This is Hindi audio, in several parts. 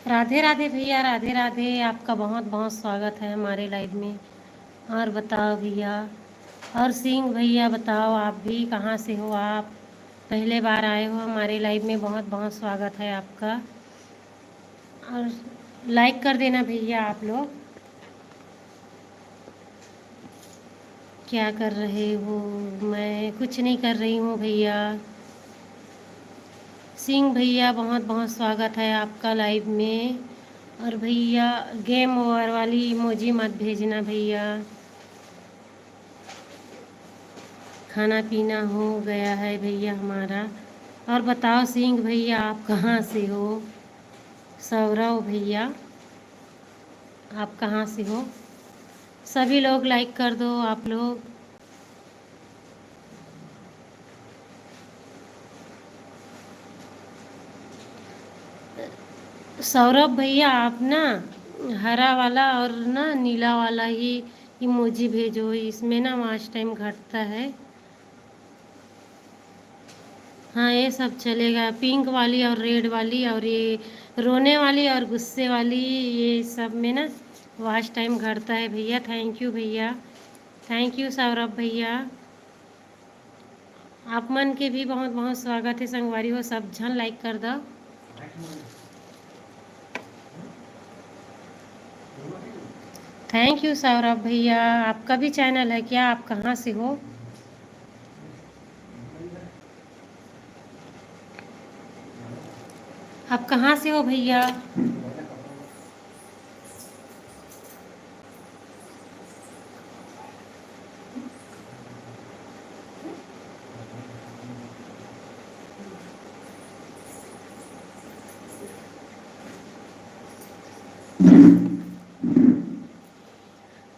राधे राधे भैया, राधे राधे। आपका बहुत बहुत स्वागत है हमारे लाइव में। और बताओ भैया। और सिंह भैया बताओ, आप भी कहाँ से हो? आप पहले बार आए हो हमारे लाइव में, बहुत बहुत स्वागत है आपका। और लाइक कर देना भैया आप लोग। क्या कर रहे हो? मैं कुछ नहीं कर रही हूँ भैया। सिंह भैया बहुत बहुत स्वागत है आपका लाइव में। और भैया गेम ओवर वाली इमोजी मत भेजना भैया। खाना पीना हो गया है भैया हमारा। और बताओ सिंह भैया, आप कहाँ से हो? सौरव भैया, आप कहाँ से हो? सभी लोग लाइक कर दो आप लोग। सौरभ भैया, आप ना हरा वाला और ना नीला वाला ही इमोजी भेजो, इसमें ना वॉच टाइम घटता है। हाँ, ये सब चलेगा। पिंक वाली और रेड वाली और ये रोने वाली और गुस्से वाली, ये सब में ना वॉच टाइम घटता है भैया। थैंक यू भैया, थैंक यू सौरभ भैया। आप मन के भी बहुत बहुत स्वागत है संगवारी हो। सब जन लाइक कर दो। थैंक यू सौरभ भैया। आपका भी चैनल है क्या? आप कहाँ से हो? आप कहाँ से हो भैया?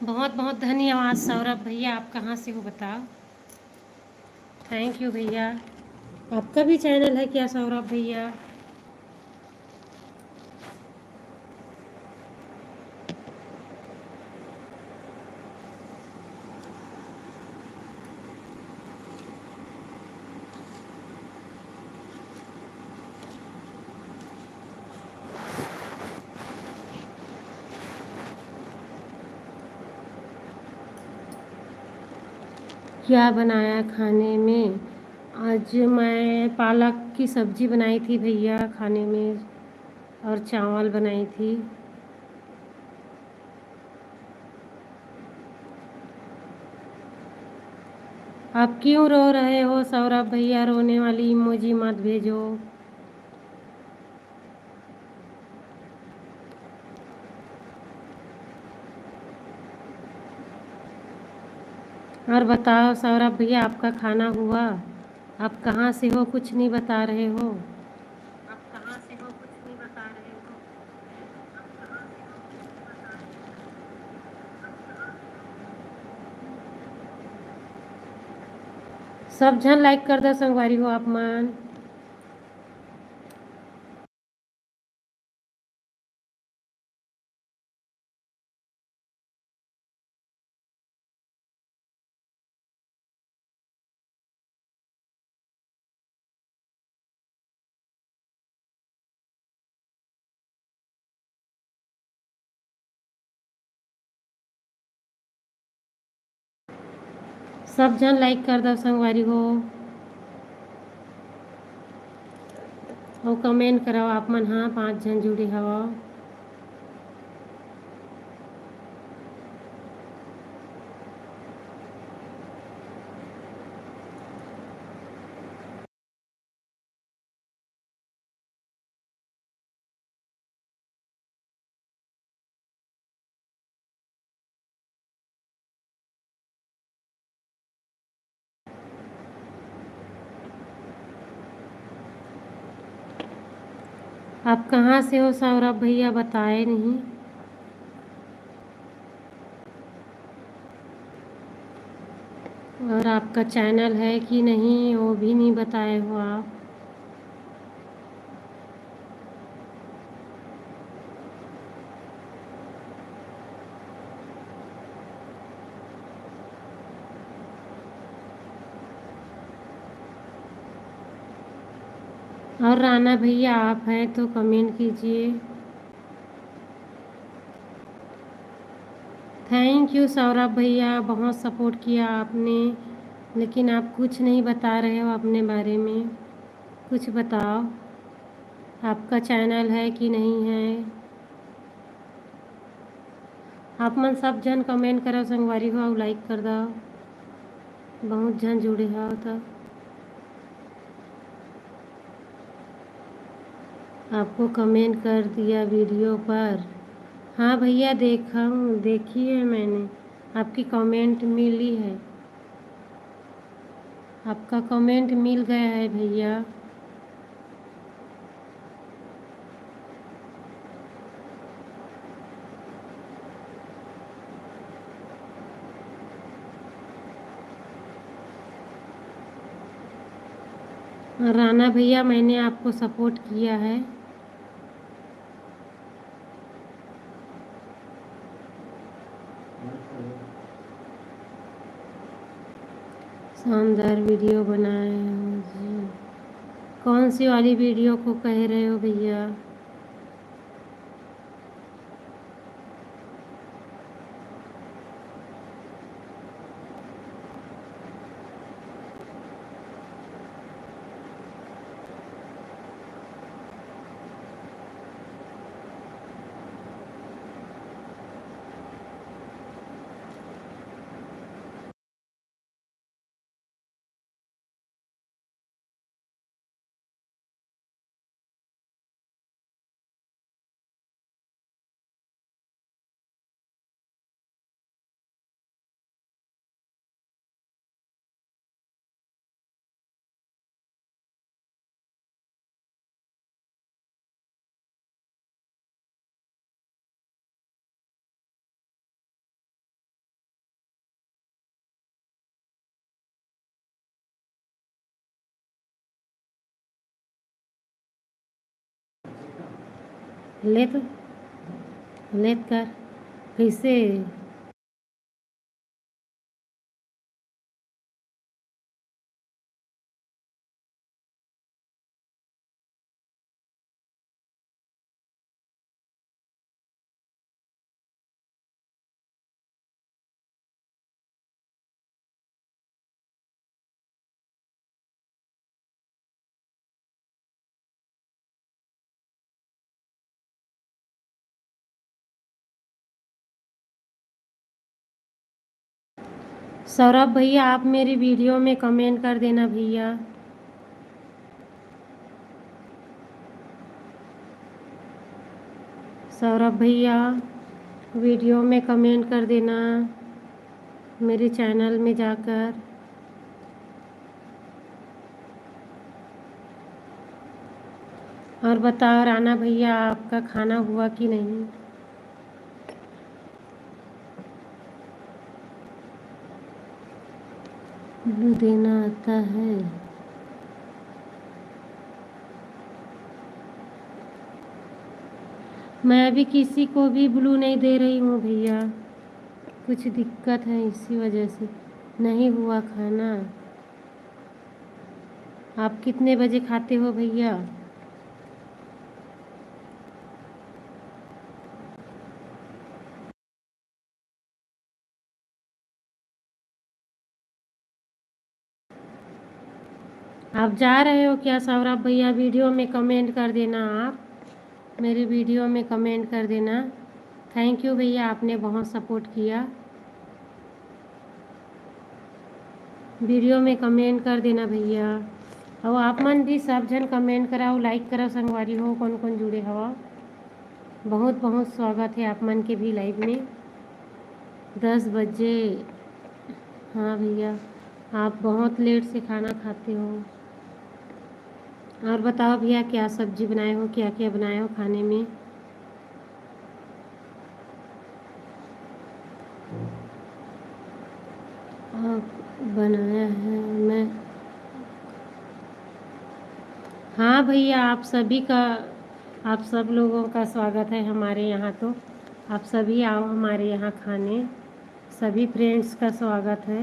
बहुत बहुत धन्यवाद सौरभ भैया। आप कहाँ से हो बताओ? थैंक यू भैया। आपका भी चैनल है क्या सौरभ भैया? क्या बनाया खाने में? आज मैं पालक की सब्ज़ी बनाई थी भैया खाने में, और चावल बनाई थी। आप क्यों रो रहे हो सौरभ भैया? रोने वाली इमोजी मत भेजो। और बताओ सौरभ भैया, आपका खाना हुआ? आप कहाँ से हो? कुछ नहीं बता रहे हो। आप कहाँ से हो? कुछ नहीं बता रहे हो। सब जन लाइक कर दो संगवारी हो आप मन। सब जन लाइक कर दो संगवारी हो। और कमेंट करो आप मन। हाँ, 5 जन जुड़े हवा। आप कहाँ से हो सौरभ भैया? बताए नहीं। और आपका चैनल है कि नहीं वो भी नहीं बताए हो आप। और राणा भैया आप हैं तो कमेंट कीजिए। थैंक यू सौरभ भैया, बहुत सपोर्ट किया आपने, लेकिन आप कुछ नहीं बता रहे हो अपने बारे में। कुछ बताओ, आपका चैनल है कि नहीं है। आप मन सब जन कमेंट करो संगवारी हो और लाइक कर दो, बहुत जन जुड़े हो तो आपको कमेंट कर दिया वीडियो पर। हाँ भैया, देखी है मैंने, आपकी कमेंट मिली है, आपका कमेंट मिल गया है भैया। राणा भैया, मैंने आपको सपोर्ट किया है। शानदार वीडियो बनाए हो जी। कौन सी वाली वीडियो को कह रहे हो भैया। ले तो लेट कर कैसे। सौरभ भैया, आप मेरी वीडियो में कमेंट कर देना भैया। सौरभ भैया, वीडियो में कमेंट कर देना मेरे चैनल में जाकर। और बताओ राणा भैया, आपका खाना हुआ कि नहीं। ब्लू देना आता है। मैं अभी किसी को भी ब्लू नहीं दे रही हूँ भैया, कुछ दिक्कत है इसी वजह से नहीं हुआ खाना। आप कितने बजे खाते हो भैया। आप जा रहे हो क्या सौरभ भैया। वीडियो में कमेंट कर देना, आप मेरे वीडियो में कमेंट कर देना। थैंक यू भैया, आपने बहुत सपोर्ट किया। वीडियो में कमेंट कर देना भैया। और आप मन भी सब जन कमेंट कराओ, लाइक कराओ संगवारी हो, कौन कौन जुड़े हवा। बहुत बहुत स्वागत है आप मन के भी लाइव में 10 बजे। हाँ भैया, आप बहुत लेट से खाना खाते हो। और बताओ भैया, क्या सब्जी बनाए हो, क्या क्या बनाए हो खाने में। आप बनाया है मैं। हाँ भैया, आप सब लोगों का स्वागत है हमारे यहाँ। तो आप सभी आओ हमारे यहाँ खाने, सभी फ्रेंड्स का स्वागत है।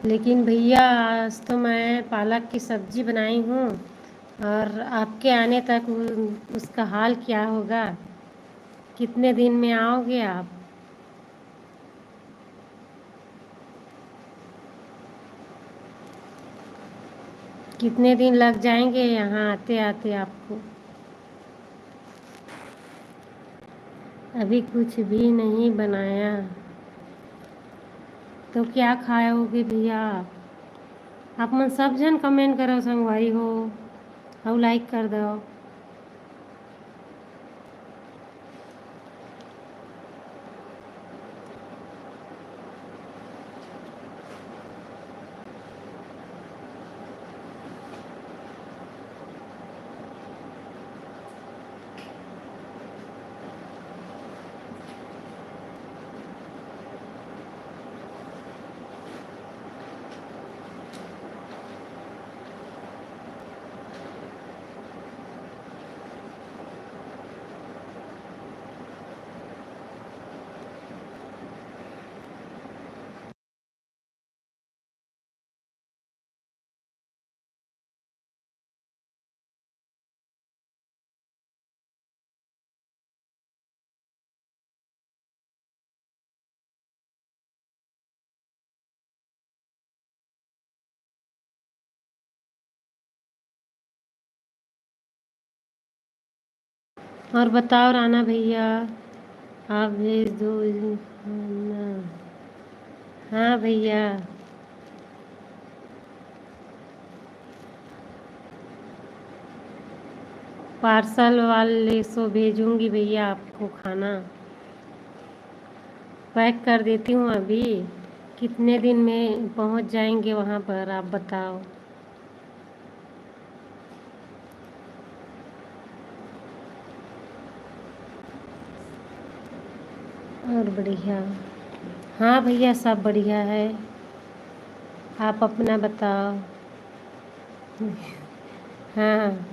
लेकिन भैया, आज तो मैं पालक की सब्ज़ी बनाई हूँ, और आपके आने तक उसका हाल क्या होगा? कितने दिन में आओगे आप? कितने दिन लग जाएंगे यहाँ आते आते आपको? अभी कुछ भी नहीं बनाया तो क्या खाओगे भैया? आप मन सब जन कमेंट करो संगवारी हो और लाइक कर दो। और बताओ राना भैया, आप भेज दो खाना। हाँ भैया, पार्सल वाले से भेजूंगी भैया आपको खाना। पैक कर देती हूँ अभी। कितने दिन में पहुँच जाएंगे वहाँ पर आप बताओ? और बढ़िया। हाँ भैया, सब बढ़िया है। आप अपना बताओ। हाँ,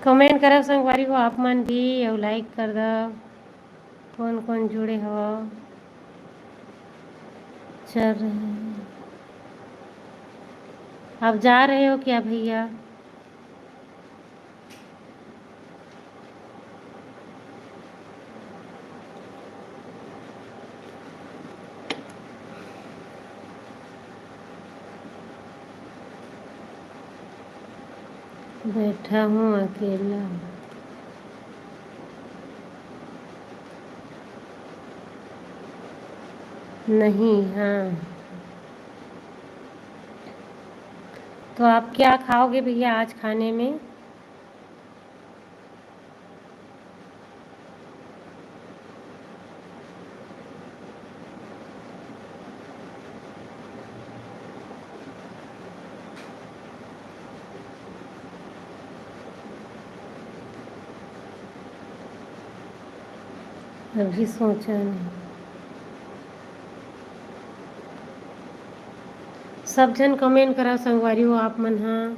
कमेंट करब संगवारी हो आप मन भी और लाइक कर दो। कौन कौन जुड़े हो? चल रहे हैं। आप जा रहे हो क्या भैया? बैठा हूँ अकेला। नहीं, हाँ। तो आप क्या खाओगे भैया आज खाने में? अभी सोचा नहीं। सब जन कमेंट करा संगवारी हो आप मन। हाँ,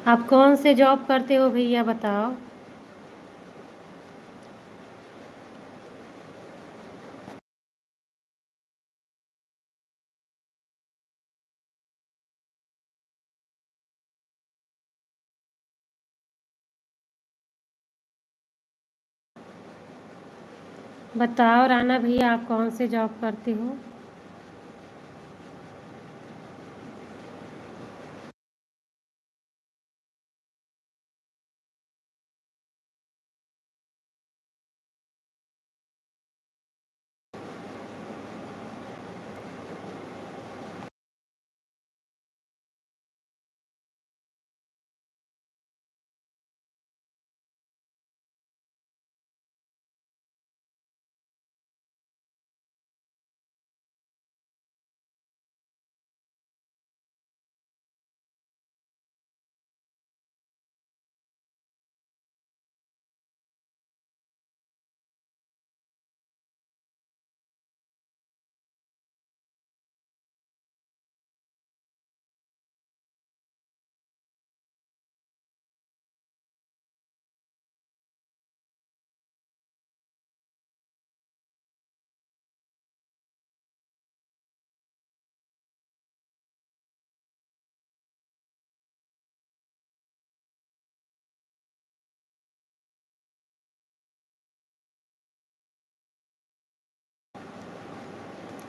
आप कौन से जॉब करते हो भैया बताओ? बताओ राना भैया, आप कौन से जॉब करते हो?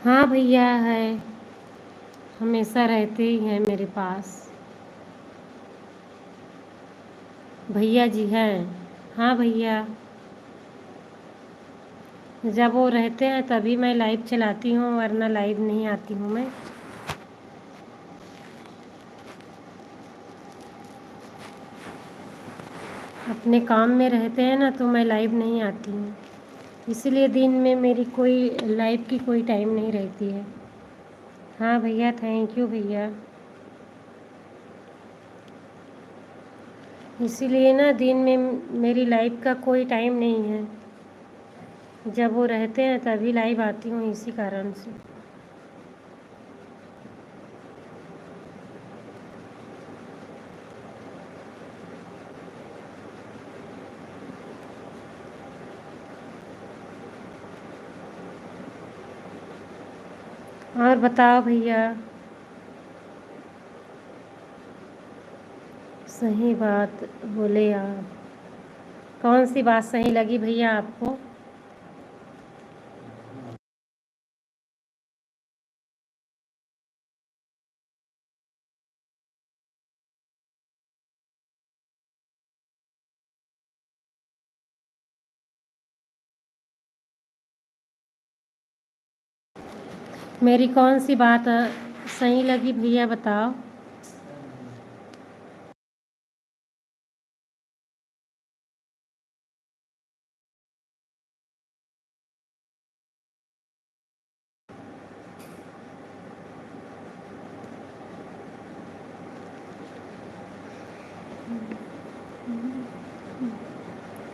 हाँ भैया है, हमेशा रहते ही हैं मेरे पास। भैया जी हैं। हाँ भैया, जब वो रहते हैं तभी मैं लाइव चलाती हूँ, वरना लाइव नहीं आती हूँ मैं। अपने काम में रहते हैं ना, तो मैं लाइव नहीं आती हूँ, इसलिए दिन में मेरी कोई लाइव की कोई टाइम नहीं रहती है। हाँ भैया, थैंक यू भैया। इसीलिए ना दिन में मेरी लाइव का कोई टाइम नहीं है, जब वो रहते हैं तभी लाइव आती हूँ, इसी कारण से। और बताओ भैया। सही बात बोले आप। कौन सी बात सही लगी भैया आपको? मेरी कौन सी बात सही लगी भैया, बताओ।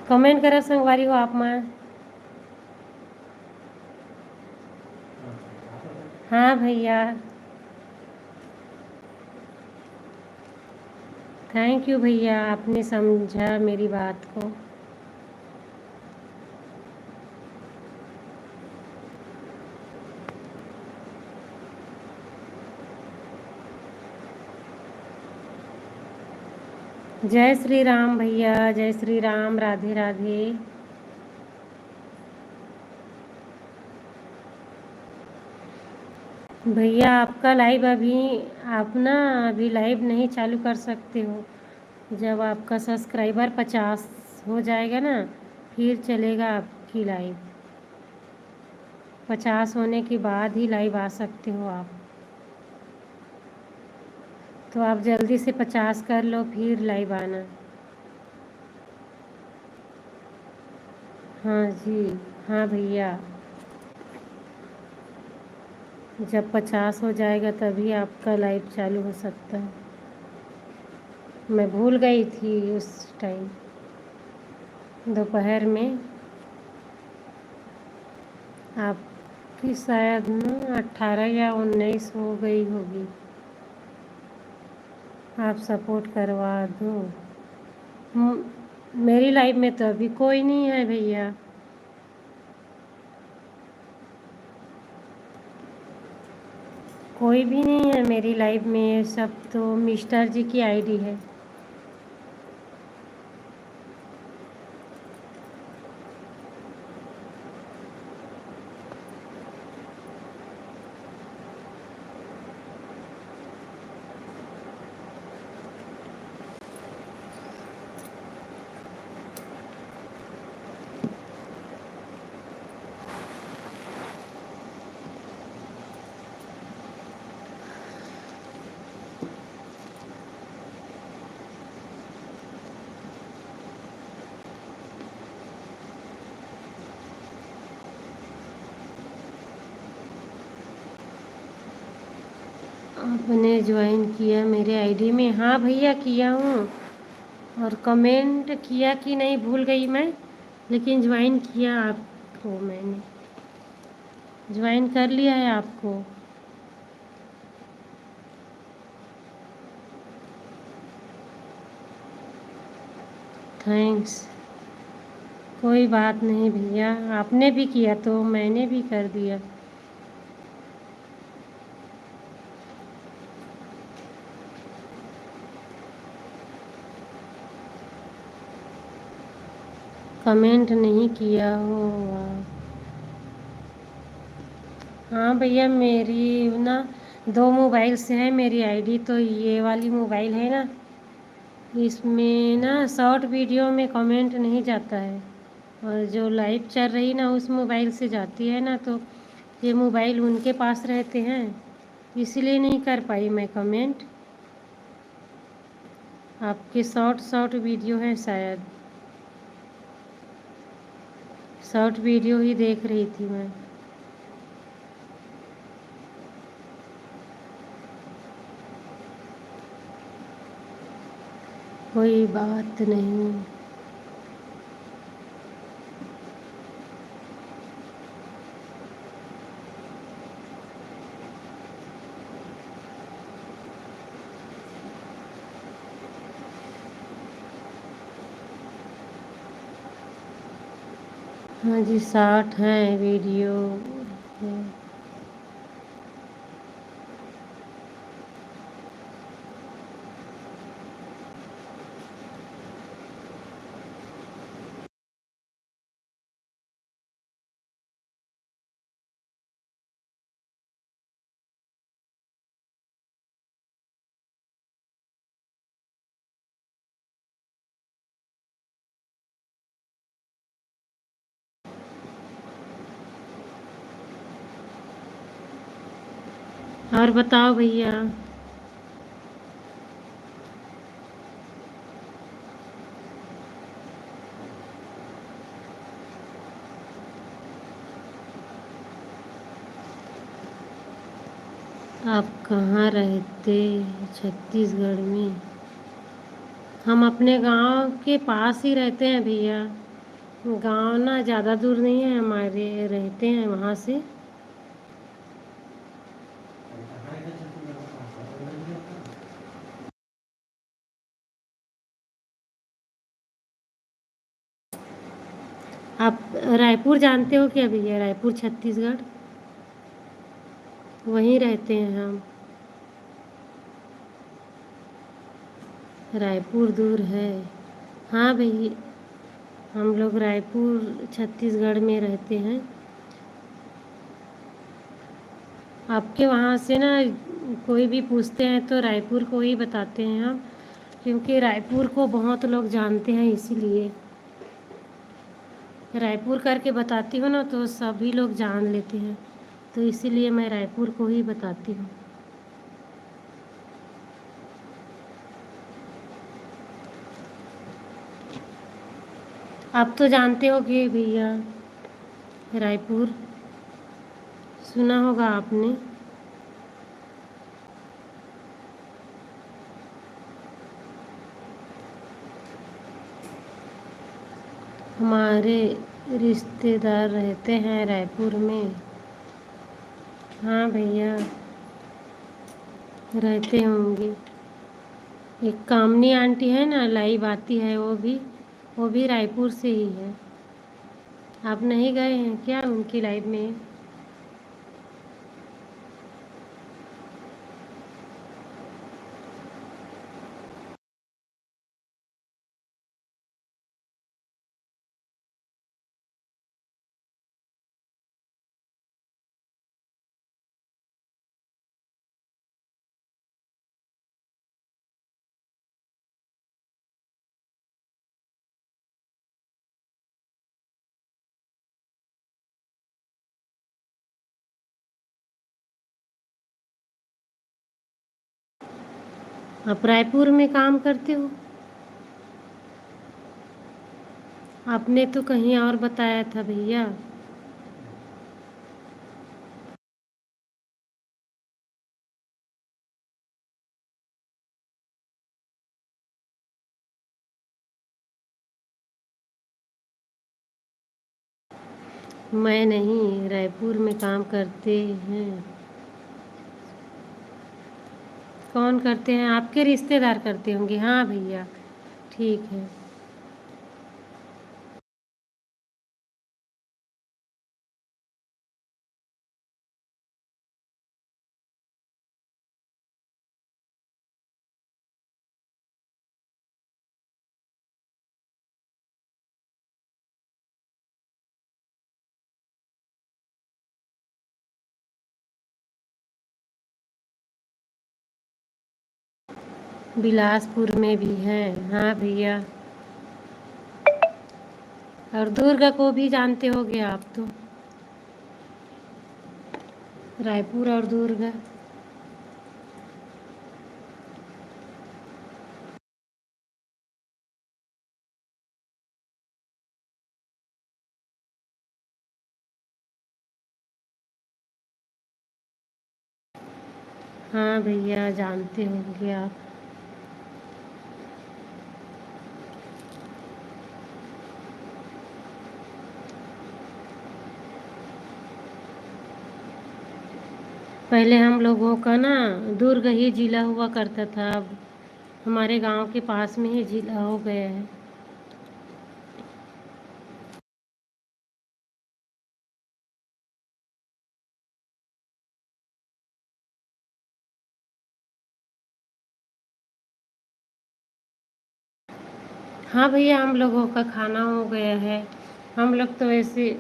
कमेंट करो संगवारी हो आप माँ। हाँ भैया, थैंक यू भैया, आपने समझा मेरी बात को। जय श्री राम भैया, जय श्री राम, राधे राधे। भैया आपका लाइव अभी, आप ना अभी लाइव नहीं चालू कर सकते हो। जब आपका सब्सक्राइबर 50 हो जाएगा ना, फिर चलेगा आपकी लाइव। 50 होने के बाद ही लाइव आ सकते हो आप। तो आप जल्दी से 50 कर लो, फिर लाइव आना। हाँ जी, हाँ भैया, जब 50 हो जाएगा तभी आपका लाइव चालू हो सकता है। मैं भूल गई थी उस टाइम, दोपहर में। आपकी शायद ना 18 या 19 हो गई होगी। आप सपोर्ट करवा दो। मेरी लाइफ में तो अभी कोई नहीं है भैया। कोई भी नहीं है मेरी लाइफ में, सब तो मिस्टर जी की आईडी है। आपने ज्वाइन किया मेरे आईडी में? हाँ भैया, किया हूँ। और कमेंट किया कि नहीं भूल गई मैं, लेकिन ज्वाइन किया आपको मैंने। ज्वाइन कर लिया है आपको। थैंक्स। कोई बात नहीं भैया, आपने भी किया तो मैंने भी कर दिया। कमेंट नहीं किया हो आप। हाँ भैया, मेरी ना दो मोबाइल से है मेरी आईडी। तो ये वाली मोबाइल है ना, इसमें ना शॉर्ट वीडियो में कमेंट नहीं जाता है, और जो लाइव चल रही ना उस मोबाइल से जाती है ना। तो ये मोबाइल उनके पास रहते हैं, इसलिए नहीं कर पाई मैं कमेंट। आपके शॉर्ट शॉर्ट वीडियो है शायद, शॉर्ट वीडियो ही देख रही थी मैं। कोई बात नहीं। हाँ जी, 60 हैं वीडियो है। और बताओ भैया। आप कहाँ रहते? छत्तीसगढ़ में। हम अपने गांव के पास ही रहते हैं भैया। गांव ना ज़्यादा दूर नहीं है, हमारे रहते हैं वहाँ से। आप रायपुर जानते हो क्या भैया? रायपुर छत्तीसगढ़, वहीं रहते हैं हम। रायपुर दूर है। हाँ भैया, हम लोग रायपुर छत्तीसगढ़ में रहते हैं। आपके वहाँ से ना कोई भी पूछते हैं तो रायपुर को ही बताते हैं हम, क्योंकि रायपुर को बहुत लोग जानते हैं, इसीलिए रायपुर करके बताती हूँ ना तो सभी लोग जान लेते हैं। तो इसीलिए मैं रायपुर को ही बताती हूँ। आप तो जानते होगे भैया, रायपुर सुना होगा आपने। हमारे रिश्तेदार रहते हैं रायपुर में। हाँ भैया, रहते होंगे। एक कामनी आंटी है ना, लाइव आती है, वो भी रायपुर से ही है। आप नहीं गए हैं क्या उनकी लाइव में? आप रायपुर में काम करते हो? आपने तो कहीं और बताया था भैया। मैं नहीं, रायपुर में काम करते हैं। कौन करते हैं? आपके रिश्तेदार करते होंगे। हाँ भैया, ठीक है। बिलासपुर में भी है। हाँ भैया। और दुर्ग को भी जानते होगे आप तो, रायपुर और दुर्ग। हाँ भैया जानते होंगे आप। पहले हम लोगों का ना दुर्ग ही जिला हुआ करता था, अब हमारे गांव के पास में ही जिला हो गया है। हाँ भैया, हम लोगों का खाना हो गया है। हम लोग तो ऐसे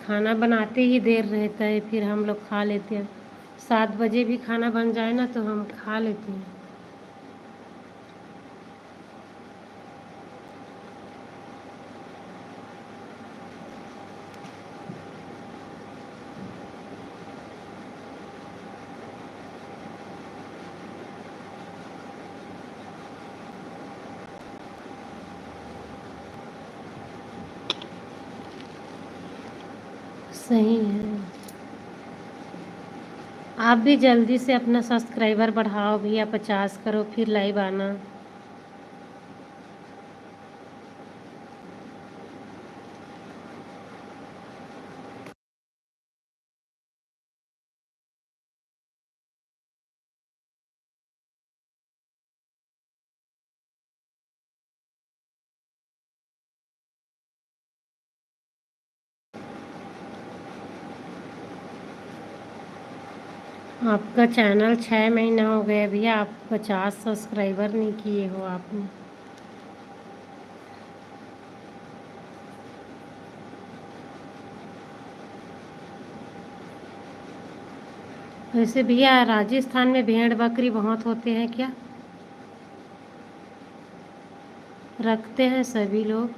खाना बनाते ही देर रहता है, फिर हम लोग खा लेते हैं। 7 बजे भी खाना बन जाए ना तो हम खा लेते हैं। सही है। आप भी जल्दी से अपना सब्सक्राइबर बढ़ाओ भैया, 50 करो फिर लाइव आना। आपका चैनल 6 महीना हो गया भैया, आप 50 सब्सक्राइबर नहीं किए हो आपने। वैसे भैया राजस्थान में भेड़ बकरी बहुत होते हैं क्या? रखते हैं सभी लोग।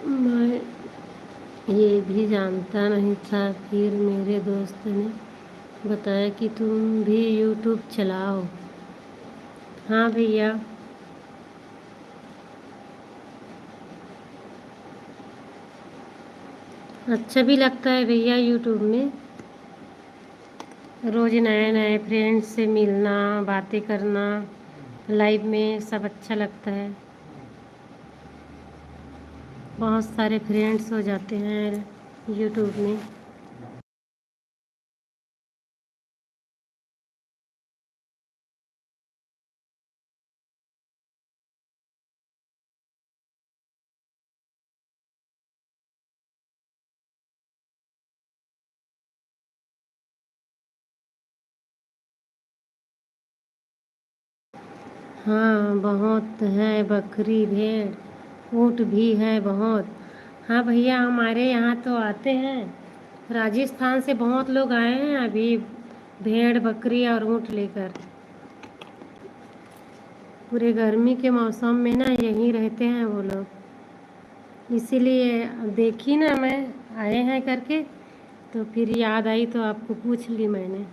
मैं ये भी जानता नहीं था, फिर मेरे दोस्त ने बताया कि तुम भी यूट्यूब चलाओ। हाँ भैया। अच्छा भी लगता है भैया यूट्यूब में, रोज़ नए नए फ्रेंड्स से मिलना, बातें करना लाइव में, सब अच्छा लगता है। बहुत सारे फ्रेंड्स हो जाते हैं यूट्यूब में। हाँ बहुत है, बकरी भेड़ ऊँट भी है बहुत। हाँ भैया, हमारे यहाँ तो आते हैं, राजस्थान से बहुत लोग आए हैं अभी, भेड़ बकरी और ऊँट लेकर। पूरे गर्मी के मौसम में ना यहीं रहते हैं वो लोग, इसीलिए देखी ना मैं आए हैं करके, तो फिर याद आई तो आपको पूछ ली मैंने।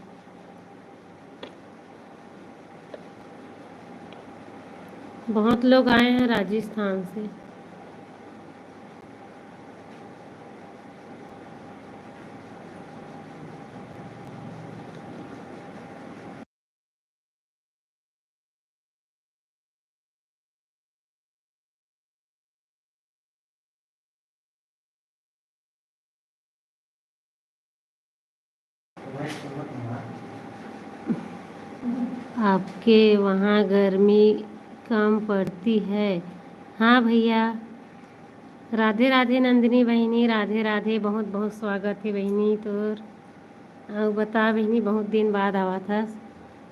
बहुत लोग आए हैं राजस्थान से। आपके वहाँ गर्मी कम पड़ती है? हाँ भैया। राधे राधे नंदिनी बहनी, राधे राधे, बहुत बहुत स्वागत है बहनी तोर। और बता बहनी, बहुत दिन बाद आवा था।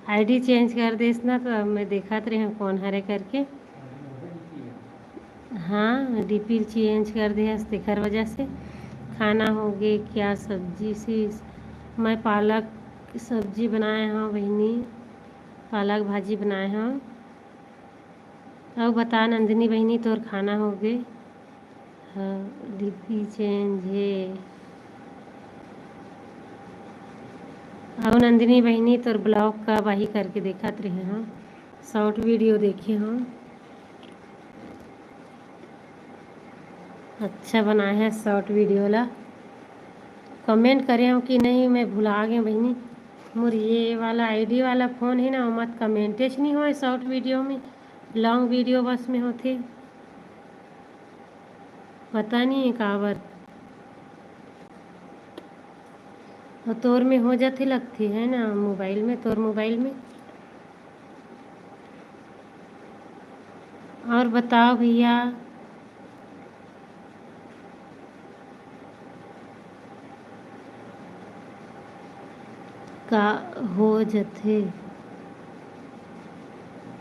आईडी चेंज कर देस ना, तो अब मैं देखत रही हूँ कौन हरे करके। हाँ, डीपी चेंज कर दे तेकर वजह से। खाना हो गए क्या? सब्जी से मैं पालक की सब्जी बनाए हाँ बहनी, पालक भाजी बनाए हाँ। अब बता नंदिनी बहनी, तोर खाना हो गए? हाँ, डीपी चेंज है। अब नंदिनी बहनी, तोर ब्लॉग का वही करके देखत रहे हाँ, शॉर्ट वीडियो देखे हाँ। अच्छा बनाया है शॉर्ट वीडियो ला। कमेंट करे हम कि नहीं, मैं भुला गए बहनी। मोर ये वाला आईडी वाला फ़ोन है ना, मत कमेंटेज नहीं हो शॉर्ट वीडियो में, लॉन्ग वीडियो बस में होते। पता नहीं है काबर। और तोर में हो जाते लगती है ना मोबाइल में, तोर मोबाइल में। और बताओ भैया। का हो जथे?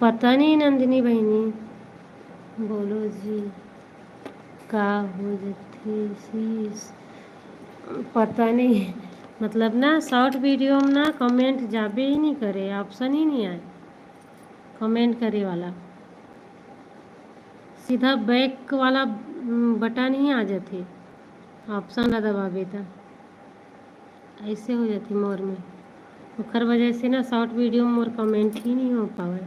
पता नहीं नंदिनी बहनी, बोलो जी। का हो जथे शीश? पता नहीं। मतलब ना शॉर्ट वीडियो में ना कमेंट जाबे ही नहीं करे, ऑप्शन ही नहीं आए कमेंट करे वाला। सीधा बैक वाला बटन ही आ जाते, ऑप्शन ला दबाबे था ऐसे हो जाती मोर में। ओकर वजह से ना शॉर्ट वीडियो में मोर कमेंट ही नहीं हो पावे।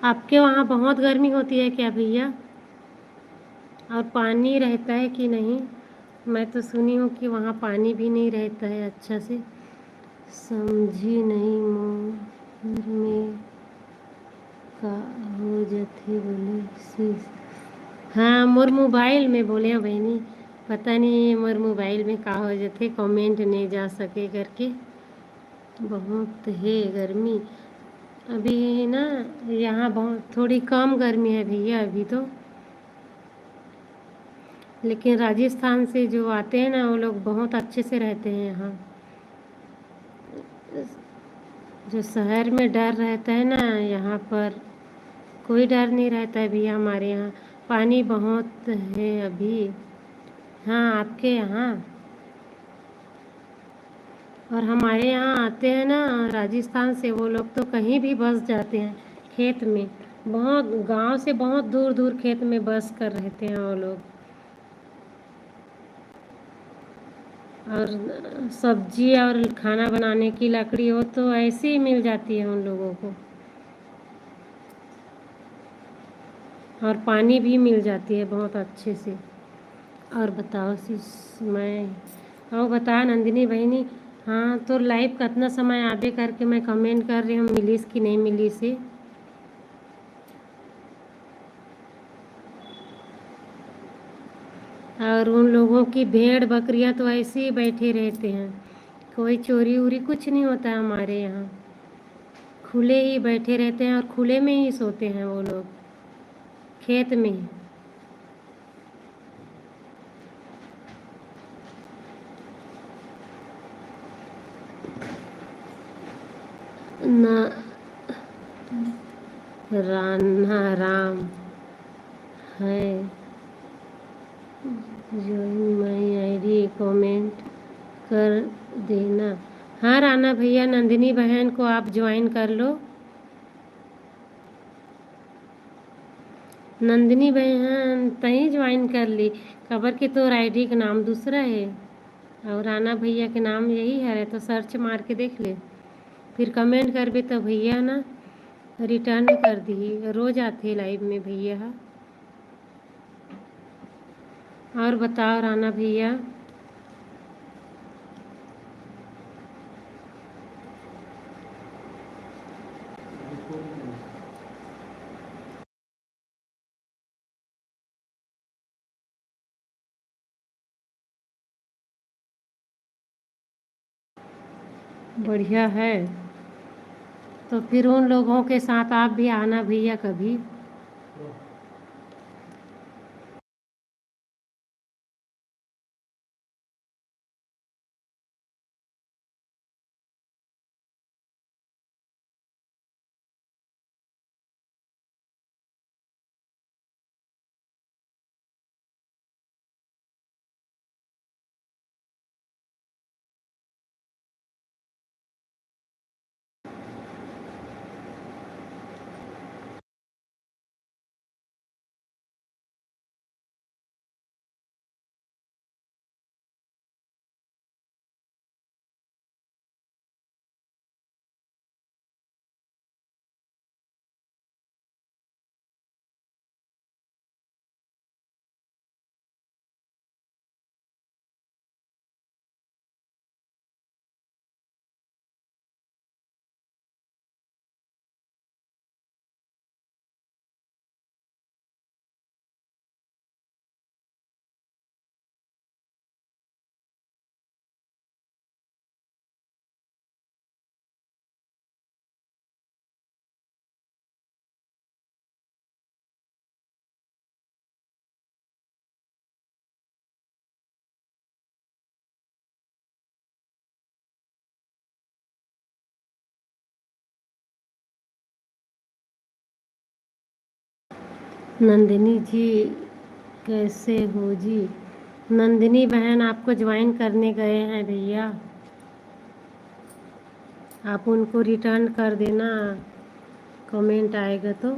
आपके वहाँ बहुत गर्मी होती है क्या भैया? और पानी रहता है कि नहीं? मैं तो सुनी हूँ कि वहाँ पानी भी नहीं रहता है अच्छा से। समझी नहीं मोर में का हो जाते बोले शीश? हाँ, मोर मोबाइल में बोले हैं बहनी। पता नहीं मोर मोबाइल में का हो जाते, कमेंट नहीं जा सके करके। बहुत है गर्मी अभी ना, यहाँ बहुत थोड़ी कम गर्मी है भैया अभी तो। लेकिन राजस्थान से जो आते हैं ना, वो लोग बहुत अच्छे से रहते हैं यहाँ। जो शहर में डर रहता है ना, यहाँ पर कोई डर नहीं रहता है भैया हमारे यहाँ। पानी बहुत है अभी। हाँ, आपके यहाँ। और हमारे यहाँ आते हैं ना राजस्थान से, वो लोग तो कहीं भी बस जाते हैं खेत में। बहुत गांव से बहुत दूर दूर खेत में बस कर रहते हैं वो लोग। और सब्जी और खाना बनाने की लकड़ी हो तो ऐसे ही मिल जाती है उन लोगों को। और पानी भी मिल जाती है बहुत अच्छे से। और बताओ मैं और बता नंदिनी बहनी। हाँ, तो लाइव कितना समय आबे करके मैं कमेंट कर रही हूँ, मिलीस कि नहीं मिली से। और उन लोगों की भेड़ बकरियां तो ऐसे ही बैठे रहते हैं, कोई चोरी उरी कुछ नहीं होता है हमारे यहाँ। खुले ही बैठे रहते हैं और खुले में ही सोते हैं वो लोग, खेत में ही। ना रान्हा राम है, ज्वाइन माई आईडी कमेंट कर देना। हाँ राना भैया, नंदिनी बहन को आप ज्वाइन कर लो। नंदिनी बहन तहीं ज्वाइन कर ली, खबर कि तोर आईडी का नाम दूसरा है और राना भैया के नाम यही है, तो सर्च मार के देख ले। फिर कमेंट करबे तो भैया ना रिटर्न कर दी। रोज आते लाइव में भैया। और बताओ राना भैया। बढ़िया है। तो फिर उन लोगों के साथ आप भी आना भैया कभी। नंदिनी जी कैसे हो जी? नंदिनी बहन आपको ज्वाइन करने गए हैं भैया, आप उनको रिटर्न कर देना, कमेंट आएगा तो।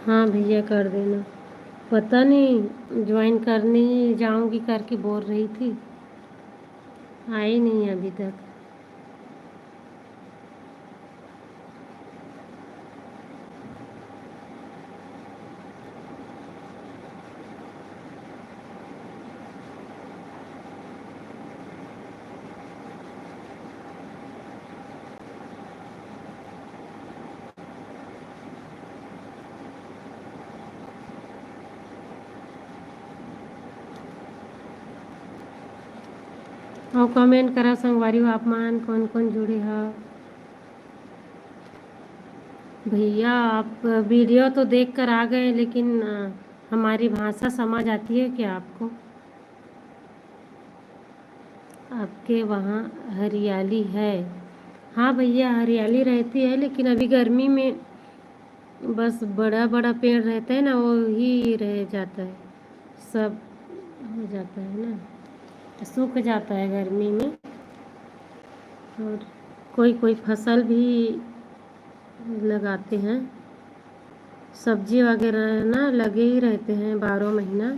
हाँ भैया कर देना। पता नहीं ज्वाइन करने ही जाऊंगी करके बोल रही थी, आई नहीं अभी तक। और कमेंट करा संगवारी हो आप मान कौन कौन जुड़े हो। भैया आप वीडियो तो देख कर आ गए, लेकिन हमारी भाषा समझ आती है क्या आपको? आपके वहाँ हरियाली है? हाँ भैया हरियाली रहती है, लेकिन अभी गर्मी में बस बड़ा बड़ा पेड़ रहता है ना, वो ही रह जाता है, सब हो जाता है ना, सूख जाता है गर्मी में। और कोई कोई फसल भी लगाते हैं, सब्जी वगैरह ना लगे ही रहते हैं 12 महीना।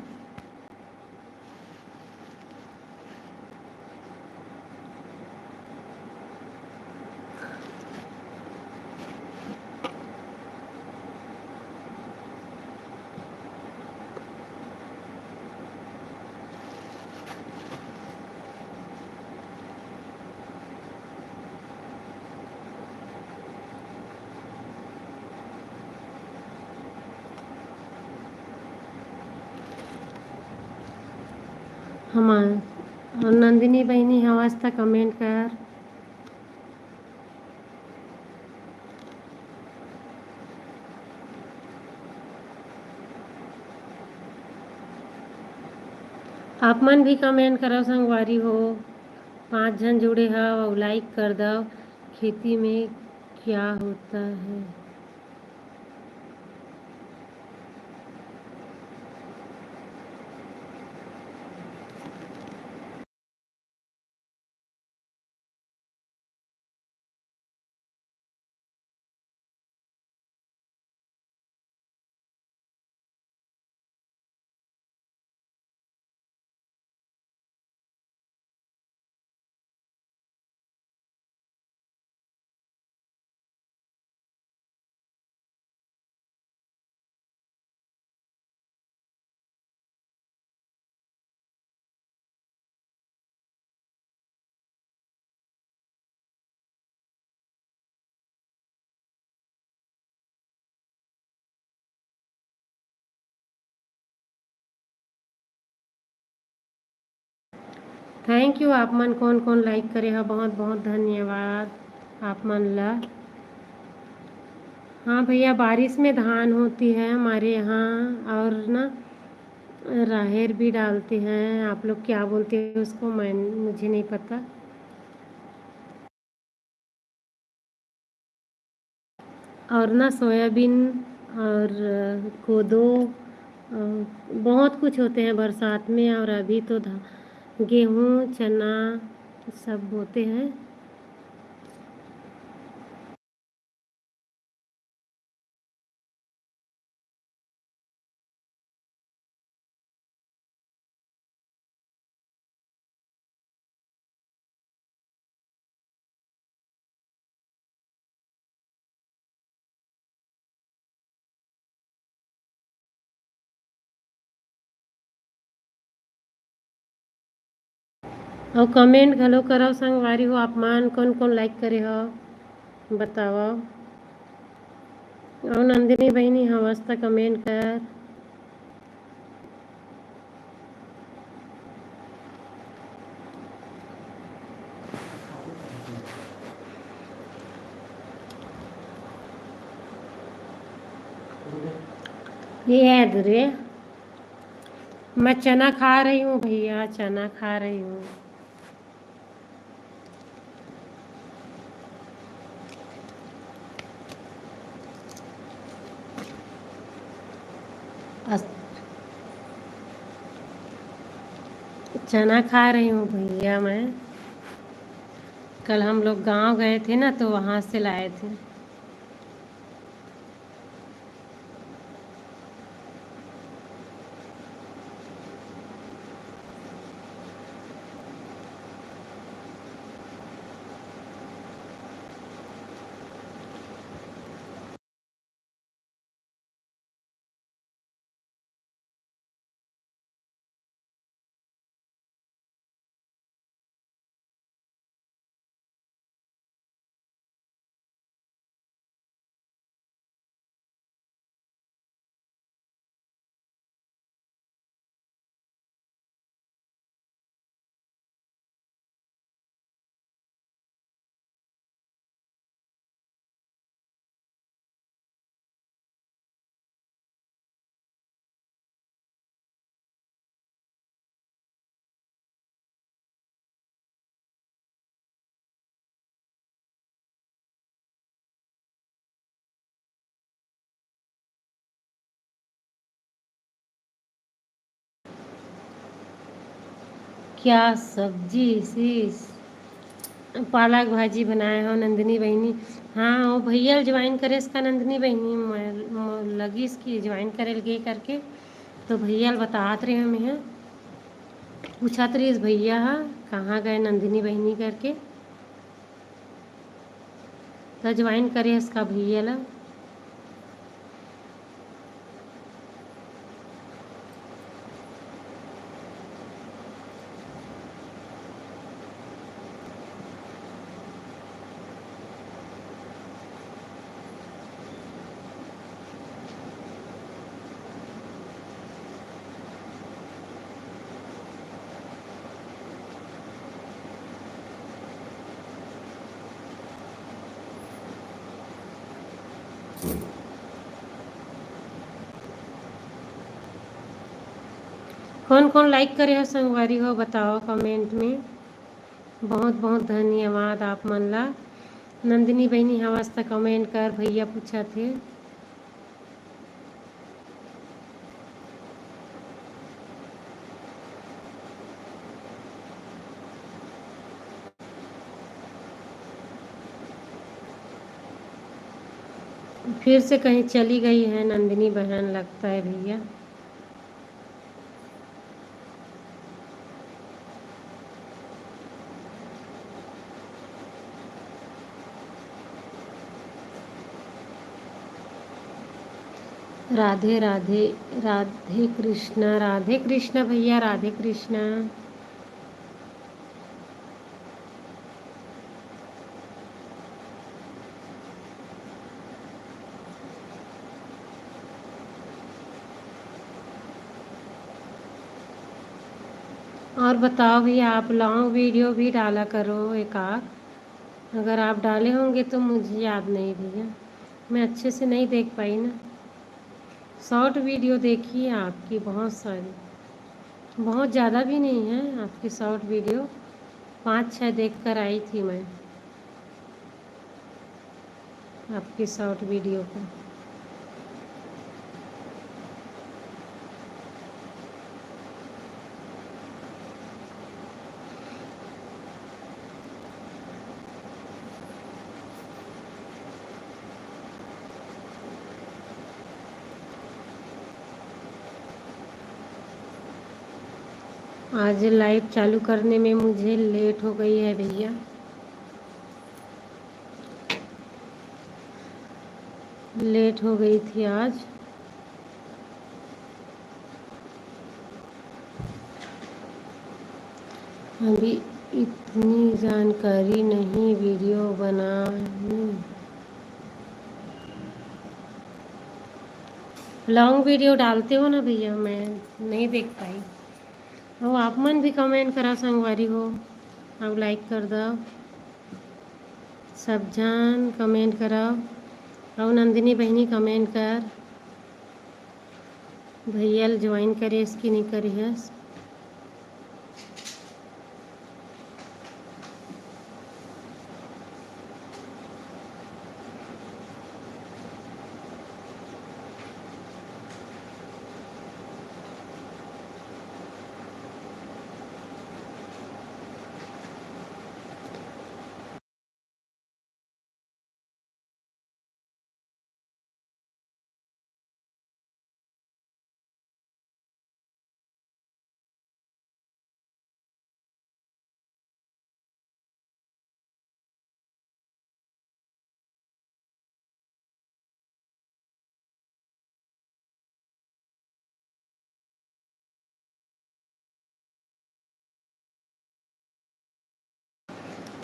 हमारे और नंदिनी बहनी आवाज तक कमेंट कर। आप मन भी कमेंट करो संगवारी हो, 5 जन जुड़े हो और लाइक कर दो। खेती में क्या होता है? थैंक यू आप मन कौन कौन लाइक करे हो, बहुत बहुत धन्यवाद आप मन ला। हाँ भैया, बारिश में धान होती है हमारे यहाँ, और ना राहेर भी डालते हैं। आप लोग क्या बोलते हैं उसको, मुझे नहीं पता। और ना सोयाबीन और कोदो, बहुत कुछ होते हैं बरसात में। और अभी तो गेहूँ चना सब बोते हैं। और कमेंट घलो करो संगवारी हो, आप मान कौन कौन लाइक करे हो बताओ। और नंदिनी बहनी हवस त कमेंट कर। ये है रे, मैं चना खा रही हूँ भैया, चना खा रही हूँ। चना खा रही हूँ भैया मैं। कल हम लोग गांव गए थे ना, तो वहाँ से लाए थे। क्या सब्जी शीश पालक भाजी बनाए हो नंदिनी बहनी। हाँ वो भैया ज्वाइन करे इसका नंदिनी बहनी, लगी इसकी ज्वाइन करे लगे करके, तो भैया बतात रहे हमें हैं, पूछा रही इस भैया कहाँ गए नंदिनी बहनी करके, तो ज्वाइन करे इसका भैया ला। कौन कौन लाइक करे हो संगवारी हो बताओ कमेंट में। बहुत बहुत धन्यवाद आप मन ला। नंदिनी बहनी हवस तक कमेंट कर, भैया पूछा थे। फिर से कहीं चली गई है नंदिनी बहन लगता है भैया। राधे राधे, राधे कृष्णा भैया, राधे कृष्णा। और बताओ भैया, आप लॉन्ग वीडियो भी डाला करो एक आध। अगर आप डाले होंगे तो मुझे याद नहीं भैया, मैं अच्छे से नहीं देख पाई ना। शॉर्ट वीडियो देखी है आपकी बहुत सारी, बहुत ज़्यादा भी नहीं है आपकी शॉर्ट वीडियो, 5-6 देख कर आई थी मैं आपकी शॉर्ट वीडियो को। आज लाइव चालू करने में मुझे लेट हो गई है भैया, लेट हो गई थी आज। अभी इतनी जानकारी नहीं वीडियो बनानी। लॉन्ग वीडियो डालते हो ना भैया, मैं नहीं देख पाई। और आप मन भी कमेंट करा संगवारी हो, अब लाइक कर दो सब जन, कमेंट कराओ। और नंदिनी बहनी कमेंट कर, भैया ज्वाइन करे इसकी नहीं करी है।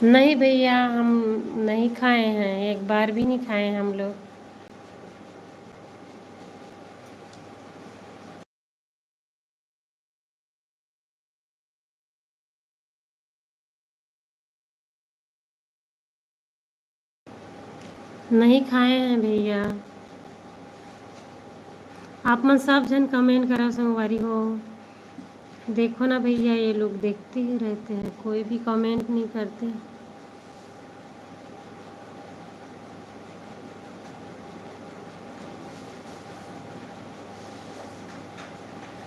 नहीं भैया, हम नहीं खाए हैं, एक बार भी नहीं खाए हैं हम लोग। नहीं खाए हैं भैया। आप मन सब जन कमेंट करा संगवारी हो। देखो ना भैया, ये लोग देखते ही रहते हैं, कोई भी कमेंट नहीं करते।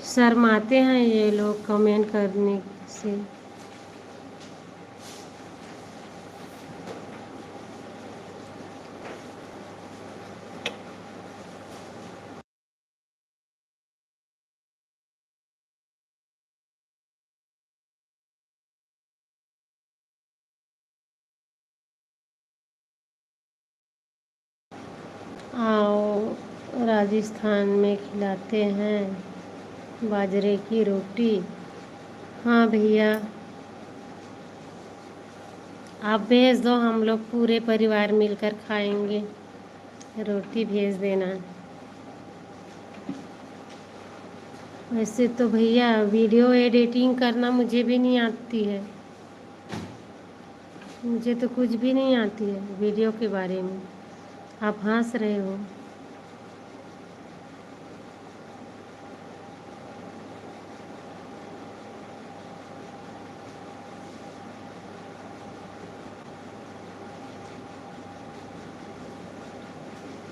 शर्माते हैं ये लोग कमेंट करने से। आओ राजस्थान में खिलाते हैं बाजरे की रोटी। हाँ भैया, आप भेज दो, हम लोग पूरे परिवार मिलकर खाएंगे। रोटी भेज देना। वैसे तो भैया वीडियो एडिटिंग करना मुझे भी नहीं आती है, मुझे तो कुछ भी नहीं आती है वीडियो के बारे में। आप हंस रहे हो।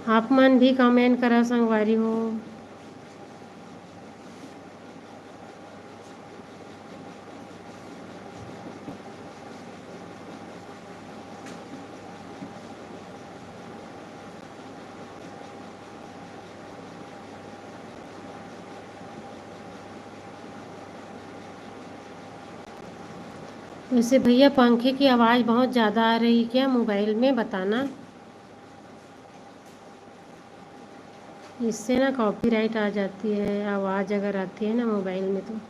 आप मन भी कमेंट करा संगवारी हो। वैसे भैया पंखे की आवाज़ बहुत ज़्यादा आ रही है क्या मोबाइल में, बताना। इससे ना कॉपीराइट आ जाती है, आवाज़ अगर आती है ना मोबाइल में तो।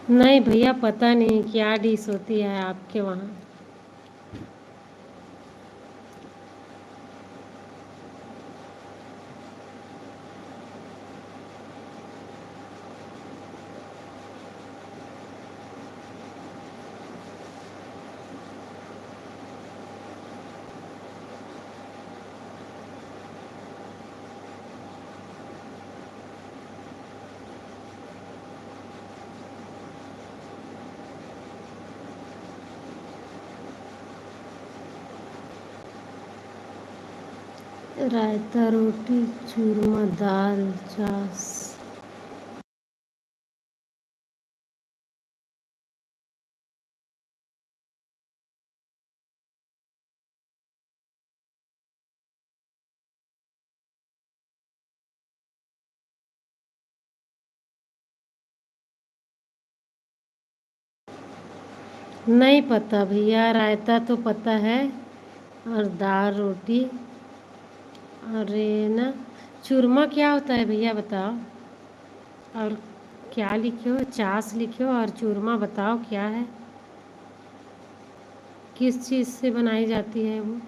नहीं भैया, पता नहीं क्या डिश होती है आपके वहाँ। रायता, रोटी, चूरमा, दाल, छाछ। नहीं पता भैया, रायता तो पता है, और दाल रोटी, और ये ना चूरमा क्या होता है भैया बताओ। और क्या लिखे हो, छाछ लिखे हो, और चूरमा बताओ क्या है, किस चीज़ से बनाई जाती है वो।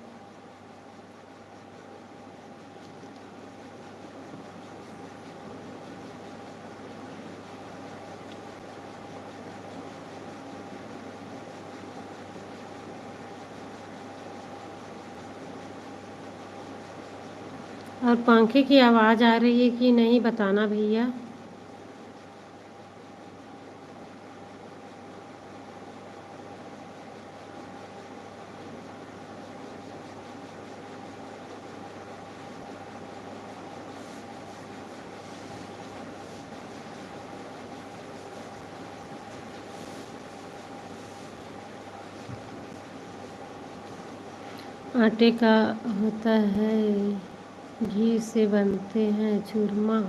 और पंखे की आवाज़ आ रही है कि नहीं बताना भैया। आटे का होता है, घी से बनते हैं चूरमा।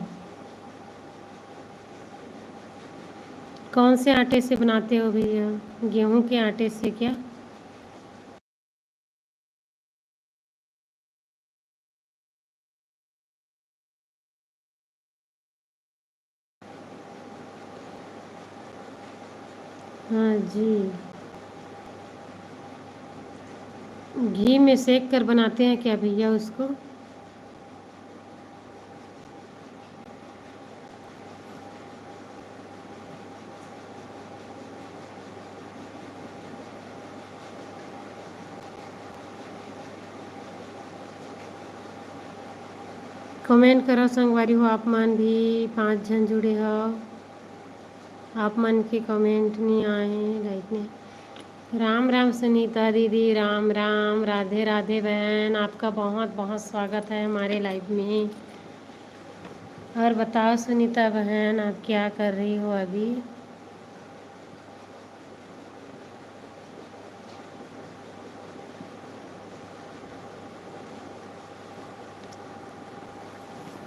कौन से आटे से बनाते हो भैया, गेहूं के आटे से क्या? हाँ जी। घी में सेक कर बनाते हैं क्या भैया उसको? कमेंट करो संगवारी हो, आप मन भी 5 जन जुड़े हो, आप मन के कमेंट नहीं आए हैं, लाइक नहीं। राम राम सुनीता दीदी, राम राम, राधे राधे बहन, आपका बहुत बहुत स्वागत है हमारे लाइव में। और बताओ सुनीता बहन, आप क्या कर रही हो अभी?